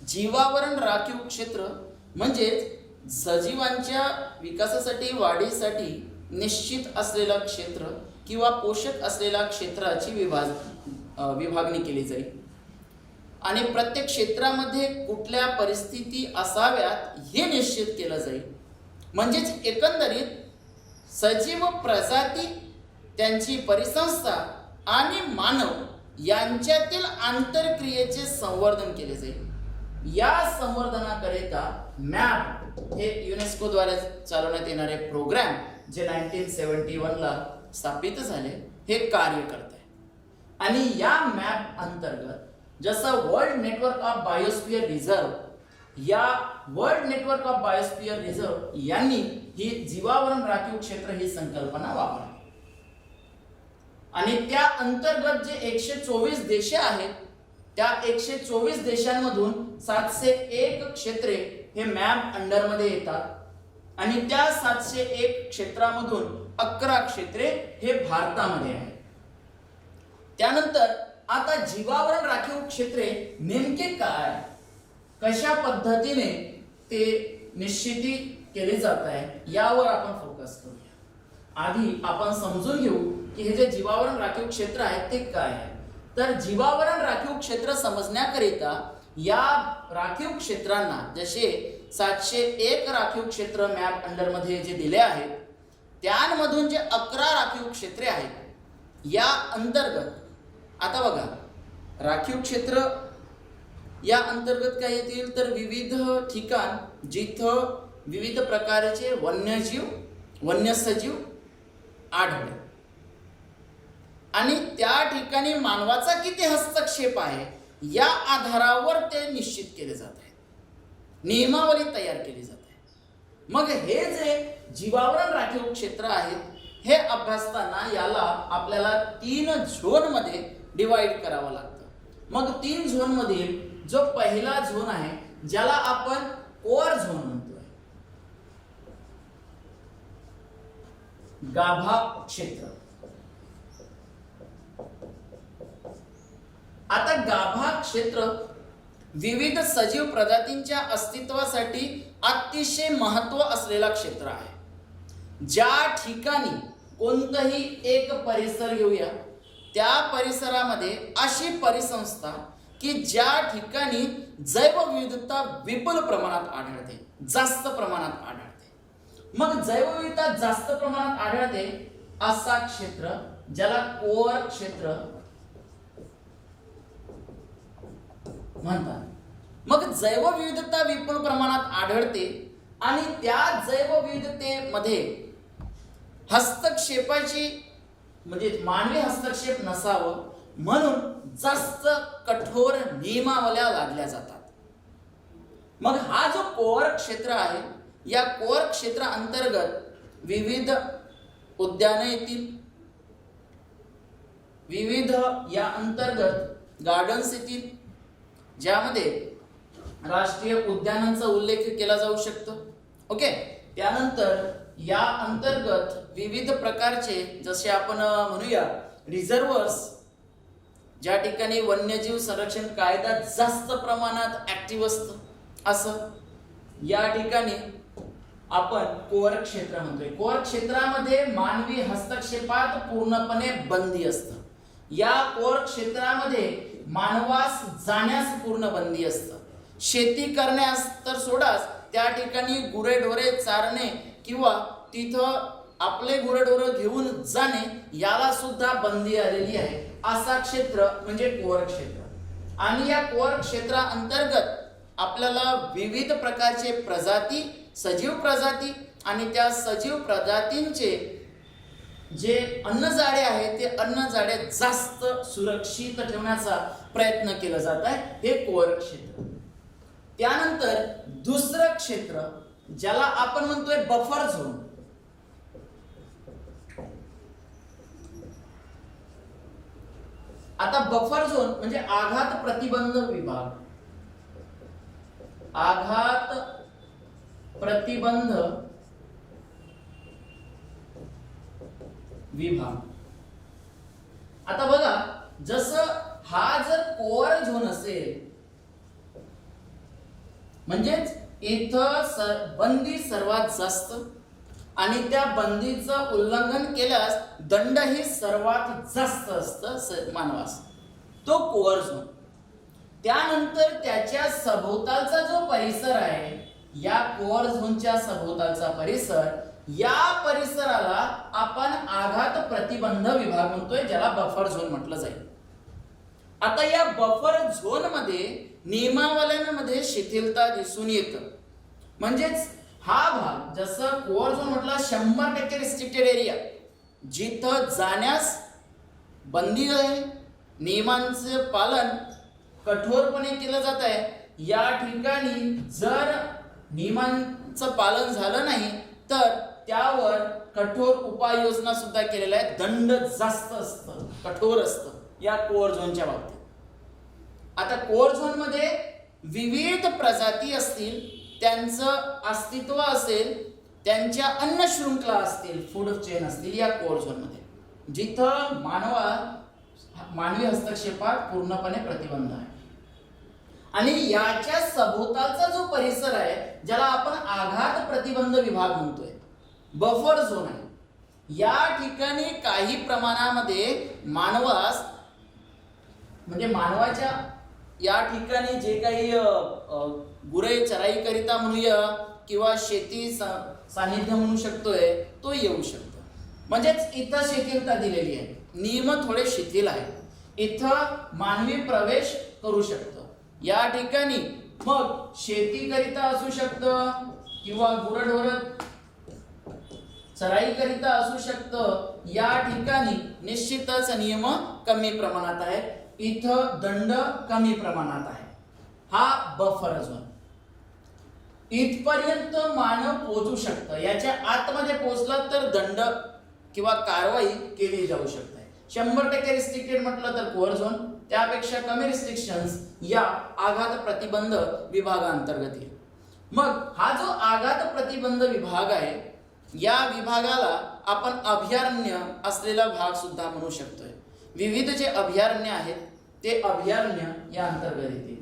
जीवावरण राखीव क्षेत्र म्हणजेच सजीवांच्या विकासासाठी, वाढीसाठी निश्चित असलेलं क्षेत्र किंवा पोषक असलेल्या क्षेत्राची विभागणी केली जाईल. आणि प्रत्येक क्षेत्रामध्ये कुठल्या परिस्थिती असाव्यात हे निश्चित केलं जाईल. म्हणजेच एकंदरीत सजीव प्रजाती, त्यांची परिसंस्था आणि मानव यांच्यातील आंतरक्रियेचे संवर्धन केले जाईल. या संवर्धनाकरिता मॅप हे युनेस्कोद्वारे चालवण्यात येणारे प्रोग्राम जे 1971 ला स्थापित झाले हे कार्य करत आहे. आणि या मॅप अंतर्गत जसं world network of biosphere reserve, या world network of biosphere reserve यांनी ही जीवावरण राखीव क्षेत्र ही संकल्पना वापरली. आणि त्या अंतर्गत जे 124 देश आहेत, त्या 124 देशांमधून 701 क्षेत्रे हे मॅप अंडरमध्ये येतात. आणि त्या 701 क्षेत्रामधून 11 क्षेत्रे हे भारतामध्ये आहेत. त्यानंतर आता जीवावरण राखीव क्षेत्रे नेमके काय, कशा पद्धतीने ते निश्चिती केली जात आहे यावर आपण फोकस करूया. आधी आपण समजून घेऊ की हे जे जीवावरण राखीव क्षेत्र आहेत ते काय आहे. तर जीवावरण राखीव क्षेत्र समजण्याकरिता या राखीव क्षेत्रांना, जसे 701 राखीव क्षेत्र मॅप अंडरमध्ये जे दिले आहेत, त्यांमधून जे 11 राखीव क्षेत्रे आहेत या अंतर्गत, आता बघा, राखीव क्षेत्र या अंतर्गत काय येतील तर विविध ठिकाण जिथं विविध प्रकारचे वन्यसजीव आढळले आणि त्या ठिकाणी मानवाचा किती हस्तक्षेप आहे या आधारावर ते निश्चित केले जात आहे, नियमावली तयार केली जाते. मग हे जे जीवावरण राखीव क्षेत्र आहेत हे अभ्यासताना याला आपल्याला 3 झोनमध्ये डिवाइड करावं लागतं. मग 3 झोन मधील जो पहिला झोन आहे ज्याला आपण कोअर झोन म्हणतोय, गाभा क्षेत्र. आता गाभा क्षेत्र विविध सजीव प्रजातींच्या अस्तित्वासाठी अतिशय महत्त्व असलेला क्षेत्र आहे. ज्या ठिकाणी कोणताही एक परिसर घेऊया, त्या परिसरामध्ये अशी परिसंस्था की ज्या ठिकाणी जैवविविधता विपुल प्रमाणात आढळते, जास्त प्रमाणात आढळते. मग जैवविविधता जास्त प्रमाणात आढळते असा क्षेत्र ज्याला कोअर क्षेत्र म्हणतात. मग जैवविविधता विपुल प्रमाणात आढळते आणि त्या जैवविविधतेमध्ये हस्तक्षेपाची म्हणजे मानवी हस्तक्षेप नसावं म्हणून जास्त कठोर नियमावल्या लादल्या जातात. मग हा जो कोअर क्षेत्र आहे, या कोअर क्षेत्रा अंतर्गत विविध उद्याने येतील, विविध या अंतर्गत गार्डन्स येतील, ज्यामध्ये राष्ट्रीय उद्यानांचा उल्लेख केला जाऊ शकतो. ओके, त्यानंतर या अंतर्गत विविध प्रकारचे जसे आपण म्हणूया रिझर्वर्स, ज्या ठिकाणी वन्यजीव संरक्षण कायदा जास्त प्रमाणात ऍक्टिव्ह असतो, असं या ठिकाणी आपण कोअर क्षेत्र म्हणतोय. कोअर क्षेत्रामध्ये मानवी हस्तक्षेपात पूर्णपणे बंदी असतं. या कोअर क्षेत्रामध्ये मानवास जाण्यास पूर्ण बंदी असतं. शेती करण्यास तर सोडाच, त्या ठिकाणी गुरेढोरे चारणे किंवा तिथं आपले गुरेढोरे घेऊन जाणे याला सुद्धा बंदी आलेली आहे. असा क्षेत्र म्हणजे कोअर क्षेत्र. आणि या कोअर क्षेत्रा अंतर्गत आपल्याला विविध प्रकारचे प्रजाती, सजीव प्रजाती आणि त्या सजीव प्रजातींचे जे अन्नजाडे आहे ते अन्नजाडे जास्त सुरक्षित ठेवण्याचा प्रयत्न केला जात आहे, हे कोर क्षेत्र. त्यानंतर दुसरं क्षेत्र ज्याला आपण म्हणतोय बफर झोन. आता बफर झोन म्हणजे आघात प्रतिबंध विभाग. आघात प्रतिबंध विभाग. आता बघा, जसं हा जर कोअर झोन असेल म्हणजेच इथं बंदी सर्वात जास्त आणि त्या बंदीचं उल्लंघन केल्यास दंडही सर्वात जास्त असतं मानवास, तो कोअर झोन. त्यानंतर त्याच्या सभोवतालचा जो परिसर आहे, या कोअर झोनच्या सभोवतालचा परिसर, या परिसराला आपण आघात प्रतिबंध विभाग म्हणतोय, ज्याला बफर झोन म्हटलं जाईल. आता या बफर झोन मध्ये नियमावल्यांमध्ये शिथिलता दिसून येतं. म्हणजेच हा भाग, जसं कोअर झोन म्हटलं 100% रिस्ट्रिक्टेड एरिया, जिथं जाण्यास बंदी आहे, नियमांचे पालन कठोरपणे केलं जात आहे. या ठिकाणी जर नियमांचं पालन झालं नाही तर त्यावर कठोर उपाययोजना सुद्धा केलेल्या आहेत. दंड जास्त असतं, कठोर असतं या कोअर झोनच्या बाबतीत. आता कोअर झोन मध्ये विविध प्रजाती असतील, त्यांचं अस्तित्व असेल, त्यांच्या अन्न शृंखला असतील, फूड चेन असतील या कोअर झोन मध्ये, जिथं मानवी हस्तक्षेपात पूर्णपणे प्रतिबंध आहे. आणि याच्या सभोवतालचा जो परिसर आहे, ज्याला आपण आघात प्रतिबंध विभाग म्हणतोय, बफर झोन आहे. या ठिकाणी काही प्रमाणामध्ये मानवास म्हणजे मानवाच्या या ठिकाणी जे काही गुरे चराई करिता म्हणूया किंवा शेती सानिध्य म्हणू शकतोय, तो येऊ शकतो. म्हणजेच इथं शिथिलता दिलेली आहे, नियम थोडे शिथिल आहेत. इथं मानवी प्रवेश करू शकतो. या ठिकाणी मग शेती करिता असू शकतं किंवा गुरढोर चराई करिता असू शकतं. या ठिकाणी निश्चितच नियम कमी प्रमाणात आहेत, इथं दंड कमी प्रमाणात आहे. हा बफर झोन. इथपर्यंत मानव पोहोचू शकतं, याच्या आतमध्ये पोहोचला तर दंड किंवा कारवाई केली जाऊ शकते. 100% रिस्ट्रिक्टेड म्हटलं तर कोअर झोन, त्यापेक्षा कमी रिस्ट्रिक्शन्स या आघात प्रतिबंध विभागाअंतर्गत येईल. मग हा जो आघात प्रतिबंध विभाग आहे, या विभागाला आपण अभयारण्य असलेला भाग सुद्धा म्हणू शकतोय. विविध जे अभयारण्य आहेत ते अभयारण्य या अंतर्गत येतील.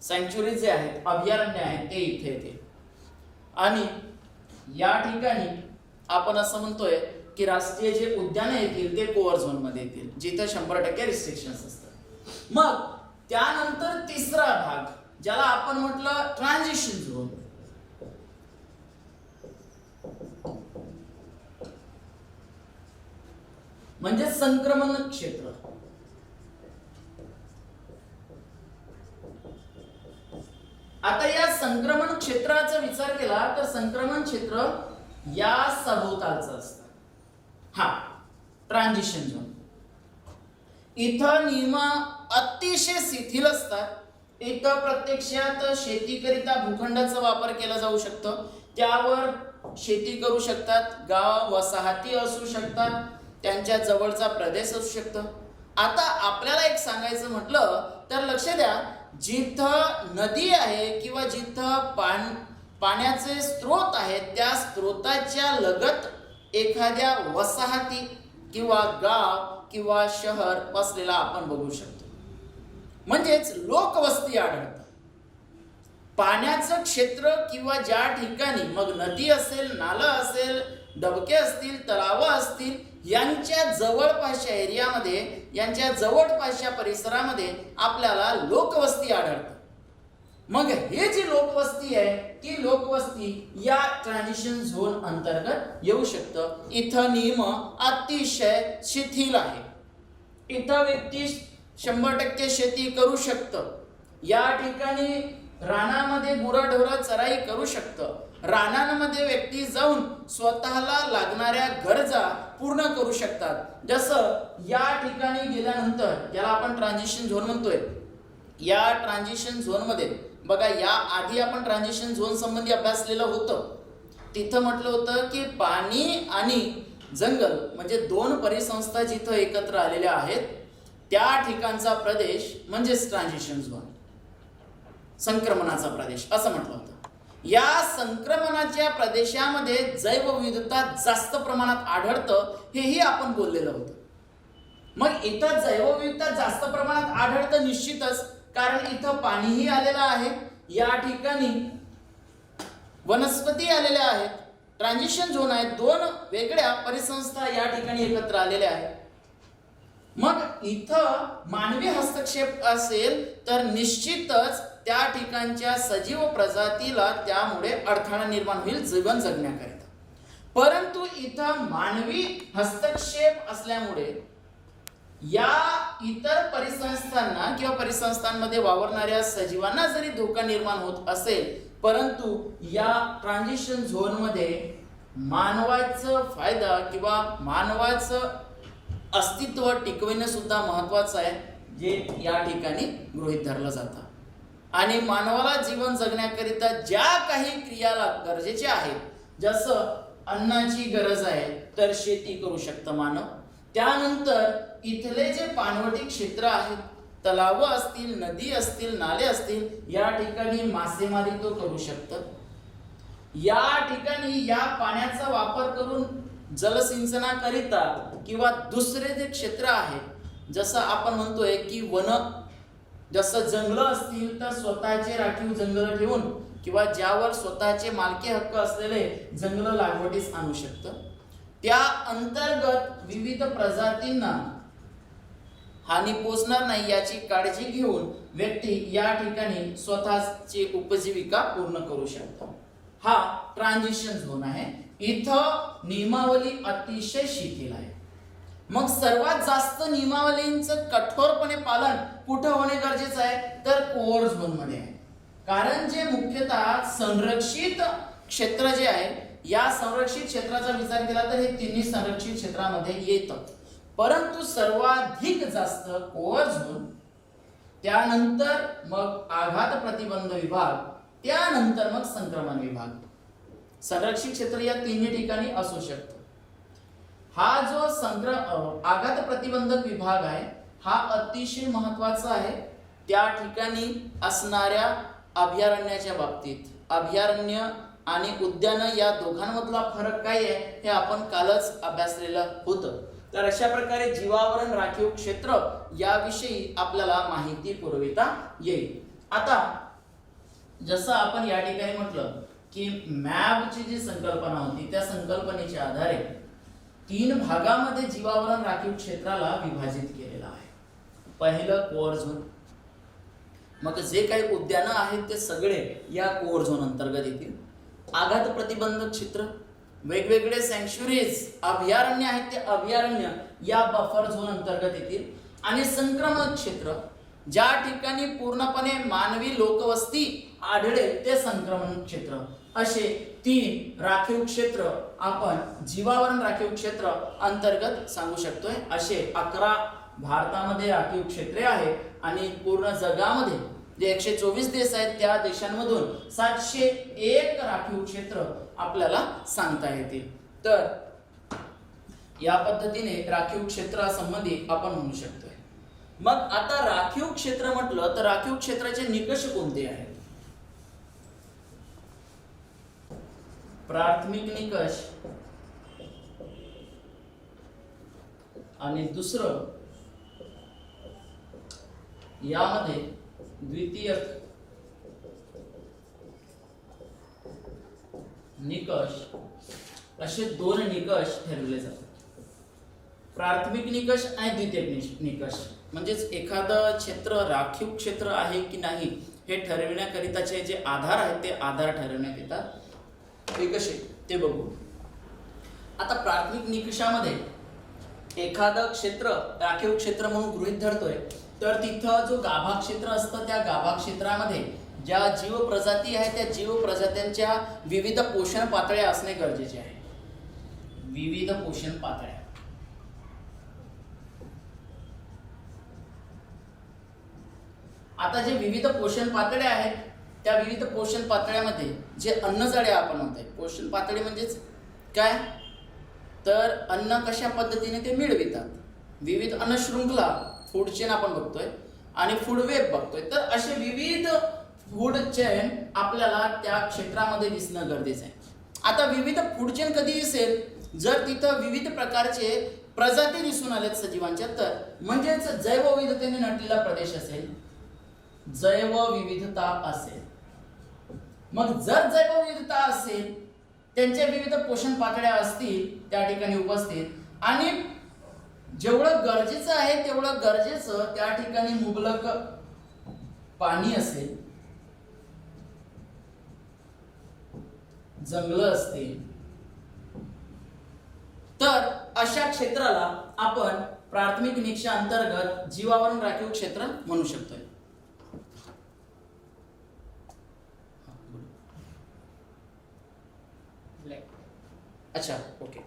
सँक्च्युरीज जे आहेत, अभयारण्य आहेत, ते इथे येतील. आणि या ठिकाणी आपण असं म्हणतोय की राष्ट्रीय जे उद्यान येतील ते कोअर झोन मध्ये येतील, जिथे 100% रिस्ट्रिक्शन्स असतात. मग त्यानंतर तिसरा भाग, ज्याला आपण म्हटलं ट्रान्झिशन झोन. म्हणजे संक्रमण क्षेत्र. आता या संक्रमण क्षेत्राचा विचार केला तर संक्रमण क्षेत्र या सभोवतालचं असतं. हा ट्रान्झिशन झोन. इथं नियम अतिशय शिथिल असतात. इथं प्रत्यक्षात शेतीकरिता भूखंडाचा वापर केला जाऊ शकतो, त्यावर शेती करू शकतात, गाव वसाहती असू शकतात, त्यांच्या जवळचा प्रदेश असू शकतो. आता आपल्याला एक सांगायचं म्हटलं तर लक्ष द्या, जिथं नदी आहे किंवा जिथं पाण्याचे स्रोत आहेत, त्या स्रोताच्या लगत एखाद्या वसाहती किंवा गाव किंवा शहर वसलेला आपण बघू शकतो. म्हणजेच लोकवस्ती आढळतं. पाण्याचं क्षेत्र किंवा ज्या ठिकाणी मग नदी असेल, नाला असेल, डबके असतील, तलाव असतील, यांच्या जवळपासच्या एरियामध्ये, यांच्या जवळपासच्या परिसरामध्ये आपल्याला लोकवस्ती आढळते. मग हे जी लोकवस्ती आहे, ती लोकवस्ती या ट्रान्झिशन झोन अंतर्गत येऊ शकतं. इथं नियम अतिशय शिथिल आहे. इथं व्यक्ती 100% शेती करू शकतं. या ठिकाणी रानामध्ये गुराढोरं चराई करू शकतं, रानांमध्ये व्यक्ती जाऊन स्वतःला लागणाऱ्या गरजा पूर्ण करू शकतात. जसं या ठिकाणी गेल्यानंतर याला आपण ट्रान्झिशन झोन म्हणतोय. या ट्रान्झिशन झोनमध्ये बघा, या आधी आपण ट्रान्झिशन झोन संबंधी अभ्यासलेलं होतं. तिथं म्हटलं होतं की पाणी आणि जंगल म्हणजे दोन परिसंस्था जिथं एकत्र आलेल्या आहेत त्या ठिकाणचा प्रदेश म्हणजेच ट्रान्झिशन झोन, संक्रमणाचा प्रदेश असं म्हटलं होतं. या संक्रमणाच्या प्रदेशामध्ये जैवविविधता जास्त प्रमाणात आढळतं हेही आपण बोललेलं होतं. मग इथं जैवविविधता जास्त प्रमाणात आढळतं निश्चितच, कारण इथं पाणीही आलेलं आहे, या ठिकाणी वनस्पती आलेल्या आहेत, ट्रान्झिशन झोन आहे, दोन वेगळ्या परिसंस्था या ठिकाणी एकत्र आलेल्या आहेत. मग इथं मानवी हस्तक्षेप असेल तर निश्चितच त्या ठिकाणच्या सजीव प्रजातीला त्यामुळे अडथळा निर्माण होईल जीवन जगण्याकरिता. परंतु इथं मानवी हस्तक्षेप असल्यामुळे या इतर परिसंस्थांना किंवा परिसंस्थांमध्ये वावरणाऱ्या सजीवांना जरी धोका निर्माण होत असेल, परंतु या ट्रान्झिशन झोनमध्ये मानवाचा फायदा किंवा मानवाचं अस्तित्व टिकविणे सुद्धा महत्वाचं आहे, जे या ठिकाणी गृहीत धरलं जातं. आणि मानवाला जीवन जगण्याकरिता ज्या काही क्रियाला गरजेच्या आहेत, जसं अन्नाची गरज आहे तर शेती करू शकतं मानव. त्यानंतर इथले जे पाणवठी क्षेत्र आहेत, तलाव असतील, नदी असतील, नाले असतील, या ठिकाणी मासेमारी तो करू शकतं. या ठिकाणी या पाण्याचा वापर करून जलसिंचनाकरिता किंवा दुसरे जे क्षेत्र आहेत, जसं आपण म्हणतोय की वन, जसं जंगलं असतील तर स्वतःचे राखीव जंगल ठेवून किंवा ज्यावर स्वतःचे मालकी हक्क असलेले जंगल लागवडीस आणू शकतं. त्या अंतर्गत विविध प्रजातींना हानी पोचणार नाही याची काळजी घेऊन व्यक्ती या ठिकाणी स्वतःची उपजीविका पूर्ण करू शकतो. हा ट्रान्झिशन झोन आहे. इथं नियमावली अतिशय शिथिल आहे. मग सर्वात जास्त नियमावलींचं कठोरपणे पालन कुठं होणे गरजेचं आहे, तर कोर झोन मध्ये आहे. कारण जे मुख्यतः संरक्षित क्षेत्र जे आहे, या संरक्षित क्षेत्राचा विचार केला तर हे तिन्ही संरक्षित क्षेत्रामध्ये येतं. परंतु सर्वाधिक जास्त कोर झोन, त्यानंतर मग आघात प्रतिबंध विभाग, त्यानंतर मग संक्रमण विभाग, संरक्षित क्षेत्र या तिन्ही ठिकाणी असू शकतं. हा जो आघात प्रतिबंधक विभाग आहे हा अतिशय महत्वाचा आहे. त्या ठिकाणी असणाऱ्या अभयारण्याच्या बाबतीत, अभयारण्य आणि उद्यान या दोघांमधला फरक काय आहे हे आपण कालच अभ्यासलेलं होतं. तर अशा प्रकारे जीवावरण राखीव क्षेत्र याविषयी आपल्याला माहिती पुरविता येईल. आता जसं आपण या ठिकाणी म्हटलं की मॅपची जी संकल्पना होती त्या संकल्पनेच्या आधारे 3 भागामध्ये जीवावरण राखीव क्षेत्राला विभाजित केलेलं आहे. पहिलं कोर झोन, मग जे काही उद्यानं आहेत ते सगळे या कोर झोन अंतर्गत येतील. आघात प्रतिबंधक क्षेत्र, वेगवेगळे सँक्च्युरीज अभयारण्य आहेत ते अभयारण्य या बफर झोन अंतर्गत येतील. आणि संक्रमण क्षेत्र, ज्या ठिकाणी पूर्णपणे मानवी लोकवस्ती आढळेल ते संक्रमण क्षेत्र. असे 3 राखीव क्षेत्र आपण जीवावरण राखीव क्षेत्र अंतर्गत सांगू शकतोय. असे 11 भारतामध्ये राखीव क्षेत्रे आहेत आणि पूर्ण जगामध्ये जे 124 देश आहेत त्या देशांमधून 701 राखीव क्षेत्र आपल्याला सांगता येतील. तर या पद्धतीने राखीव क्षेत्रासंबंधी आपण म्हणू शकतोय. मग आता राखीव क्षेत्र म्हटलं तर राखीव क्षेत्राचे निकष कोणते आहेत? प्राथमिक निकष आणि दुसरं यामध्ये द्वितीयक निकष असे 2 निकष ठरवले जातात. प्राथमिक निकष आणि द्वितीयक निकष म्हणजेच एखादं क्षेत्र राखीव क्षेत्र आहे की नाही हे ठरविण्याकरिताचे जे आधार आहेत ते आधार ठरवण्यात येतात. ते कसे ते बघू. आता प्राथमिक निकषामध्ये एखादं क्षेत्र राखीव क्षेत्र म्हणून गृहीत धरतोय तर तिथं जो गाभा क्षेत्र असतं त्या गाभा क्षेत्रामध्ये ज्या जीव प्रजाती आहेत त्या जीव प्रजात्यांच्या विविध पोषण पातळ्या असणे गरजेचे आहे. विविध पोषण पातळ्या. आता जे विविध पोषण पातळ्या आहेत त्या विविध पोषण पातळ्यामध्ये जे अन्नजाडे आपण म्हणतोय, पोषण पातळी म्हणजेच काय, तर अन्न कशा पद्धतीने ते मिळवितात. विविध अन्न शृंखला, फूड चेन आपण बघतोय आणि फूड वेब बघतोय. तर असे विविध फूड चेन आपल्याला त्या क्षेत्रामध्ये दिसणं गरजेचं आहे. आता विविध फूड चेन कधी दिसेल, जर तिथं विविध प्रकारचे प्रजाती दिसून आल्यात सजीवांच्या, तर म्हणजेच जैवविविधतेने नटलेला प्रदेश असेल, जैवविविधता असेल. मग जर जैवविविधता असेल, त्यांच्या विविध पोषण पातळ्या असतील त्या ठिकाणी उपस्थित, आणि जेवढं गरजेचं आहे तेवढं गरजेचं त्या ठिकाणी मुबलक पाणी असेल, जंगलं असतील, तर अशा क्षेत्राला आपण प्राथमिक निकषा अंतर्गत जीवावरण राखीव क्षेत्र म्हणू शकतोय. अच्छा, ओके.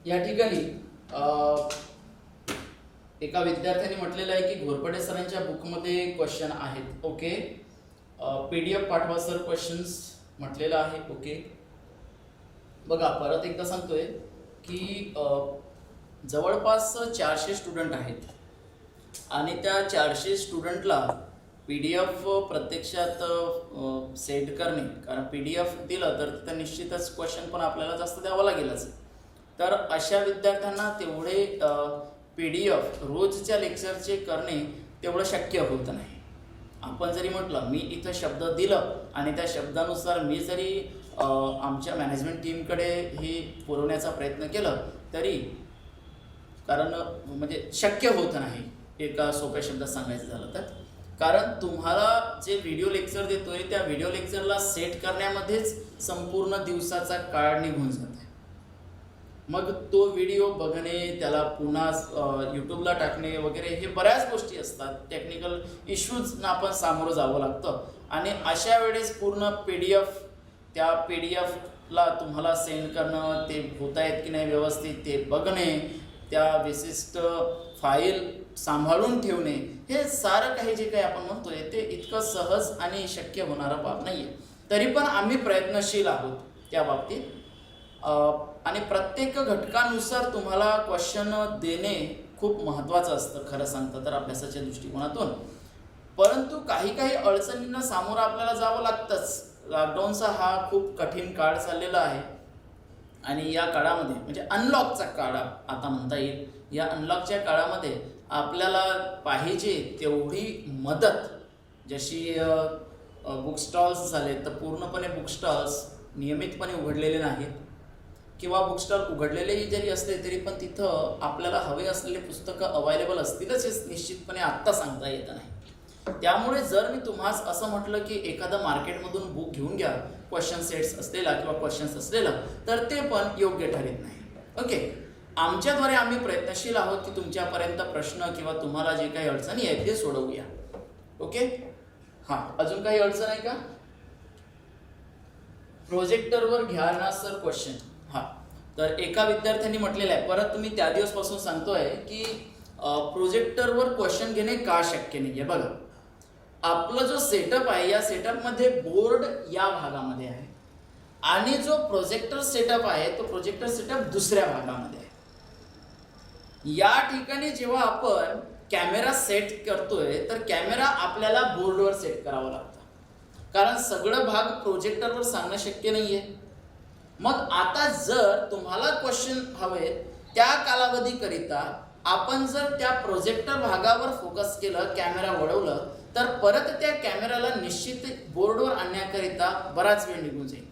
या ठिकाणी एका विद्यार्थ्याने म्हटलेलं आहे की घोरपडे सरांच्या बुकमध्ये क्वेश्चन आहेत. ओके, PDF पाठवा सर क्वेश्चन्स म्हटलेलं आहे. ओके, बघा परत एकदा सांगतोय की जवळपास 400 स्टुडंट आहेत आणि त्या 400 स्टुडंटला PDF प्रत्यक्षात सेट करणे, कारण PDF दिलं तर तिथं निश्चितच क्वेश्चन पण आपल्याला जास्त द्यावं लागेलच. तर अशा विद्यार्थ्यांना तेवढे PDF रोजच्या लेक्चरचे करणे तेवढं शक्य होत नाही. आपण जरी म्हटलं मी इथं शब्द दिलं आणि त्या शब्दानुसार मी जरी आमच्या मॅनेजमेंट टीमकडे हे पुरवण्याचा प्रयत्न केलं तरी, कारण म्हणजे शक्य होत नाही एका सोप्या शब्दात सांगायचं झालं तर. कारण तुम्हाला जे व्हिडिओ लेक्चर देतोय त्या व्हिडिओ लेक्चरला सेट करण्यामध्येच संपूर्ण दिवसाचा काळ निघून जातो. मग तो व्हिडिओ बघणे, त्याला पुन्हा यूट्यूबला टाकणे वगैरे हे बऱ्याच गोष्टी असतात. टेक्निकल इश्यूजना आपण सामोरं जावं लागतं आणि अशा वेळेस पूर्ण PDF, त्या PDFला तुम्हाला सेंड करणं, ते होत आहेत की नाही व्यवस्थित ते बघणे, त्या विशिष्ट फाईल सांभाळून ठेवणे, हे सारं काही जे काही आपण म्हणतोय ते इतकं सहज आणि शक्य होणारं बाब नाही आहे. तरी पण आम्ही प्रयत्नशील आहोत त्या बाबतीत आणि प्रत्येक घटकानुसार तुम्हाला क्वेश्चन देणे खूप महत्त्वाचं असतं खरं सांगतं तर अभ्यासाच्या दृष्टिकोनातून. परंतु काही काही अडचणींना सामोरं आपल्याला जावं लागतंच. लॉकडाऊनचा हा खूप कठीण काळ चाललेला आहे आणि या काळामध्ये म्हणजे अनलॉकचा काळ आता म्हणता येईल. या अनलॉकच्या काळामध्ये आपल्याला पाहिजे तेवढी मदत, जशी बुक स्टॉल्स झाले तर पूर्णपणे बुक स्टॉल्स नियमितपणे उघडलेले नाहीत किंवा बुक स्टॉल उघडलेलेही जरी असले तरी पण तिथं आपल्याला हवे असलेले पुस्तकं अवेलेबल असतीलच हे निश्चितपणे आत्ता सांगता येत नाही. त्यामुळे जर मी तुम्हाला असं म्हटलं की एखादं मार्केटमधून बुक घेऊन घ्या क्वेश्चन सेट्स असलेला किंवा क्वेश्चन्स असलेला, तर ते पण योग्य ठरत नाही. ओके, आमच्याद्वारे आम्ही प्रयत्नशील आहोत की तुमच्यापर्यंत प्रश्न किंवा तुम्हाला जे काही अडचणी आहेत ते सोडवूया. ओके, हां, अजून काही अडचण आहे का? प्रोजेक्टरवर घ्या ना सर क्वेश्चन. हां, तर एका विद्यार्थ्यांनी म्हटलेलं आहे, परत तुम्ही त्या दिवसपासून सांगतोय की प्रोजेक्टरवर क्वेश्चन घेणे का शक्य नाही आहे. बघा, आपला जो सेटअप आहे या सेटअपमध्ये बोर्ड या भागामध्ये आहे आणि जो प्रोजेक्टर सेटअप आहे तो प्रोजेक्टर सेटअप दुसऱ्या भागामध्ये आहे. या ठिकाणी जेव्हा आपण कॅमेरा सेट करतोय तर कॅमेरा आपल्याला बोर्डवर सेट करावा लागतो, कारण सगळं भाग प्रोजेक्टरवर सांगणं शक्य नाहीये. मग आता जर तुम्हाला क्वेश्चन हवे त्या कालावधीकरिता आपण जर त्या प्रोजेक्टर भागावर फोकस केलं, कॅमेरा वळवलं, तर परत त्या कॅमेराला निश्चित बोर्डवर आणण्याकरिता बराच वेळ निघून जाईल,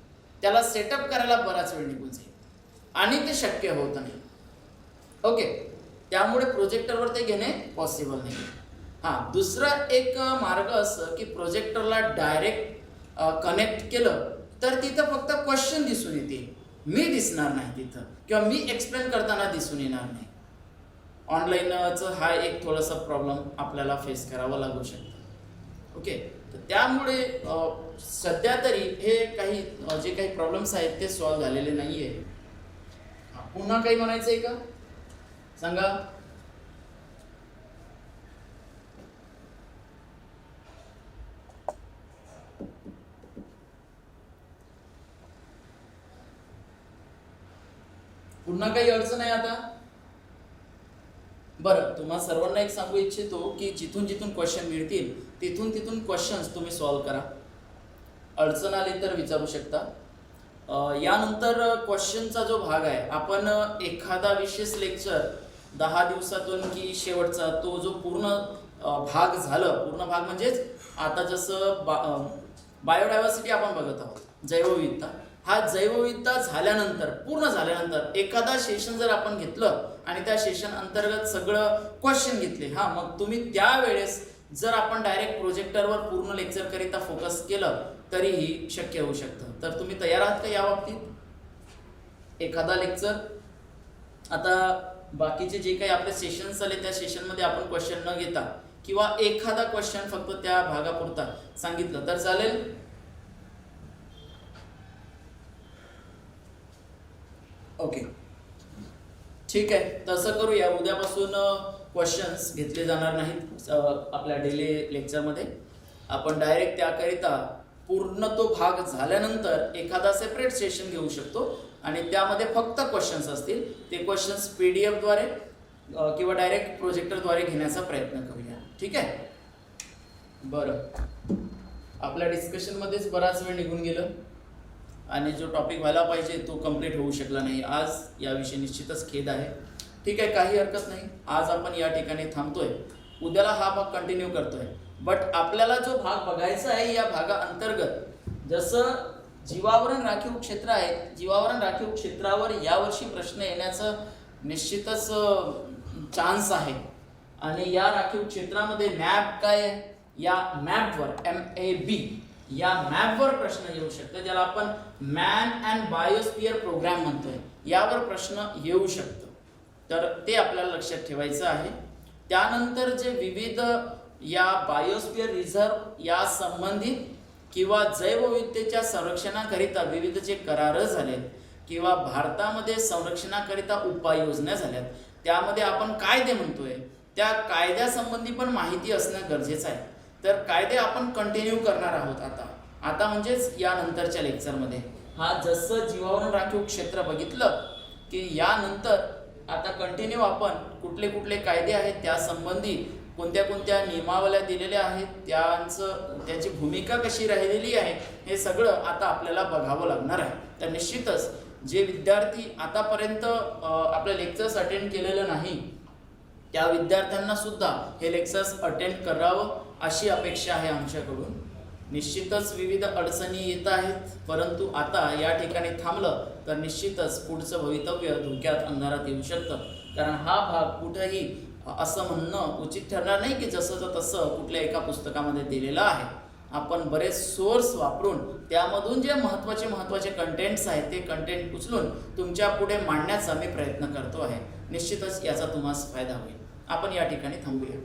त्याला सेटअप करायला बराच वेळ निघून जाईल आणि ते शक्य होत नाही. ओके, त्यामुळे प्रोजेक्टरवर ते घेणे पॉसिबल नाही. हां, दुसरा एक मार्ग असं की प्रोजेक्टरला डायरेक्ट कनेक्ट केलं तर तिथं फक्त क्वेश्चन दिसून येतील, मी दिसणार नाही तिथं किंवा मी एक्सप्लेन करताना दिसून येणार नाही. ऑनलाईनचं हा एक थोडासा प्रॉब्लेम आपल्याला फेस करावा लागू शकतो. ओके, तर त्यामुळे सध्या तरी हे काही जे काही प्रॉब्लेम्स आहेत ते सॉल्व्ह झालेले नाही आहे. पुन्हा काही म्हणायचं आहे का सांगा. पुन्हा काही अडचण आहे आता. बरं, तुम्हा सर्वांना एक सांगू इच्छितो की जिथून जिथून क्वेश्चन मिळतील तिथून तिथून क्वेश्चन्स तुम्ही सॉल्व्ह करा. अडचण आली तर विचारू शकता. यानंतर क्वेश्चनचा जो भाग आहे, आपण एखादा विशेष लेक्चर 10 दिवसातून की शेवटचा तो जो पूर्ण भाग झालं, पूर्ण भाग म्हणजेच आता जसं बायोडायव्हर्सिटी आपण बघत आहोत, जैवविविधता. हा जैवविविधता झाल्यानंतर, पूर्ण झाल्यानंतर एखादा सेशन जर आपण घेतलं आणि त्या सेशन अंतर्गत सगळं क्वेश्चन घेतले, मग तुम्ही त्यावेळेस जर आपण डायरेक्ट प्रोजेक्टरवर पूर्ण लेक्चर करिता फोकस केलं तरीही शक्य होऊ शकतं. तर तुम्ही तयार आहात का या बाबतीत? एखादा लेक्चर, आता बाकीचे जे काही आपले सेशन्स आले त्या सेशनमध्ये आपण क्वेश्चन न घेता किंवा एखादा क्वेश्चन फक्त त्या भागापुरता सांगितलं तर चालेल? ओके, ठीक आहे, तसं करूया. उद्यापासून क्वेश्चन्स घेतले जाणार नाहीत आपल्या डेली लेक्चरमध्ये. आपण डायरेक्ट त्याकरिता पूर्ण तो भाग झाल्यानंतर एखादा सेपरेट सेशन घेऊ शकतो आणि त्यामध्ये फक्त क्वेश्चन्स असतील. ते क्वेश्चन्स PDF द्वारे किंवा डायरेक्ट प्रोजेक्टरद्वारे घेण्याचा प्रयत्न करूया. ठीक आहे. बरं, आपल्या डिस्कशनमध्येच बराच वेळ निघून गेलं आणि जो टॉपिक व्हायला पाहिजे तो कंप्लीट होऊ शकला नाही आज. याविषयी निश्चितच खेद आहे. ठीक आहे, काही हरकत नाही. आज आपण या ठिकाणी थांबतोय. उद्याला हा भाग कंटिन्यू करतोय. बट आपल्याला जो भाग बघायचा आहे या भागा अंतर्गत, जसं जीवावरण राखीव क्षेत्र आहे, जीवावरण राखीव क्षेत्रावर यावर्षी प्रश्न येण्याचं निश्चितच चान्स आहे. आणि या राखीव क्षेत्रामध्ये मॅप काय आहे, या मॅपवर MAB या मॅपवर प्रश्न येऊ शकतो, ज्याला आपण मॅन अँड बायोस्फिअर प्रोग्राम म्हणतोय. यावर प्रश्न येऊ शकतो, तर ते आपल्याला लक्षात ठेवायचं आहे. त्यानंतर जे विविध या बायोस्फिअर रिझर्व या संबंधित किंवा जैवविविधतेच्या संरक्षणाकरिता विविध जे करार झालेत किंवा भारतामध्ये संरक्षणाकरिता उपाययोजना झाल्यात, त्यामध्ये आपण कायदे म्हणतोय, त्या कायद्यासंबंधी पण माहिती असणं गरजेचं आहे. तर कायदे आपण कंटिन्यू करणार आहोत आता म्हणजेच यानंतरच्या लेक्चरमध्ये. जसं जीवावरण राखीव क्षेत्र बघितलं की यानंतर आता कंटिन्यू आपण कुठले कुठले कायदे आहेत, त्यासंबंधी कोणत्या कोणत्या नियमावल्या दिलेल्या आहेत, त्याची भूमिका कशी राहिलेली आहे, हे सगळं आता आपल्याला बघावं लागणार आहे. तर निश्चितच जे विद्यार्थी आतापर्यंत आपले लेक्चर्स अटेंड केलेलं नाही त्या विद्यार्थ्यांना सुद्धा हे लेक्चर्स अटेंड करावं अशी अपेक्षा आहे आमच्याकडून. निश्चितच विविध अडचणी येत आहेत, परंतु आता या ठिकाणी थांबलं तर निश्चितच पुढचं भवितव्य धोक्यात अंधारात येऊ शकतं. कारण हा भाग कुठंही असं म्हणणं उचित ठरणार नाही की जसंच तसं कुठल्या एका पुस्तकामध्ये दिलेलं आहे. आपण बरेच सोर्स वापरून त्यामधून जे महत्त्वाचे कंटेंट्स आहेत ते कंटेंट उचलून तुमच्या पुढे मांडण्याचा मी प्रयत्न करतो आहे. निश्चितच याचा तुम्हाला फायदा होईल. आपण या ठिकाणी थांबूया.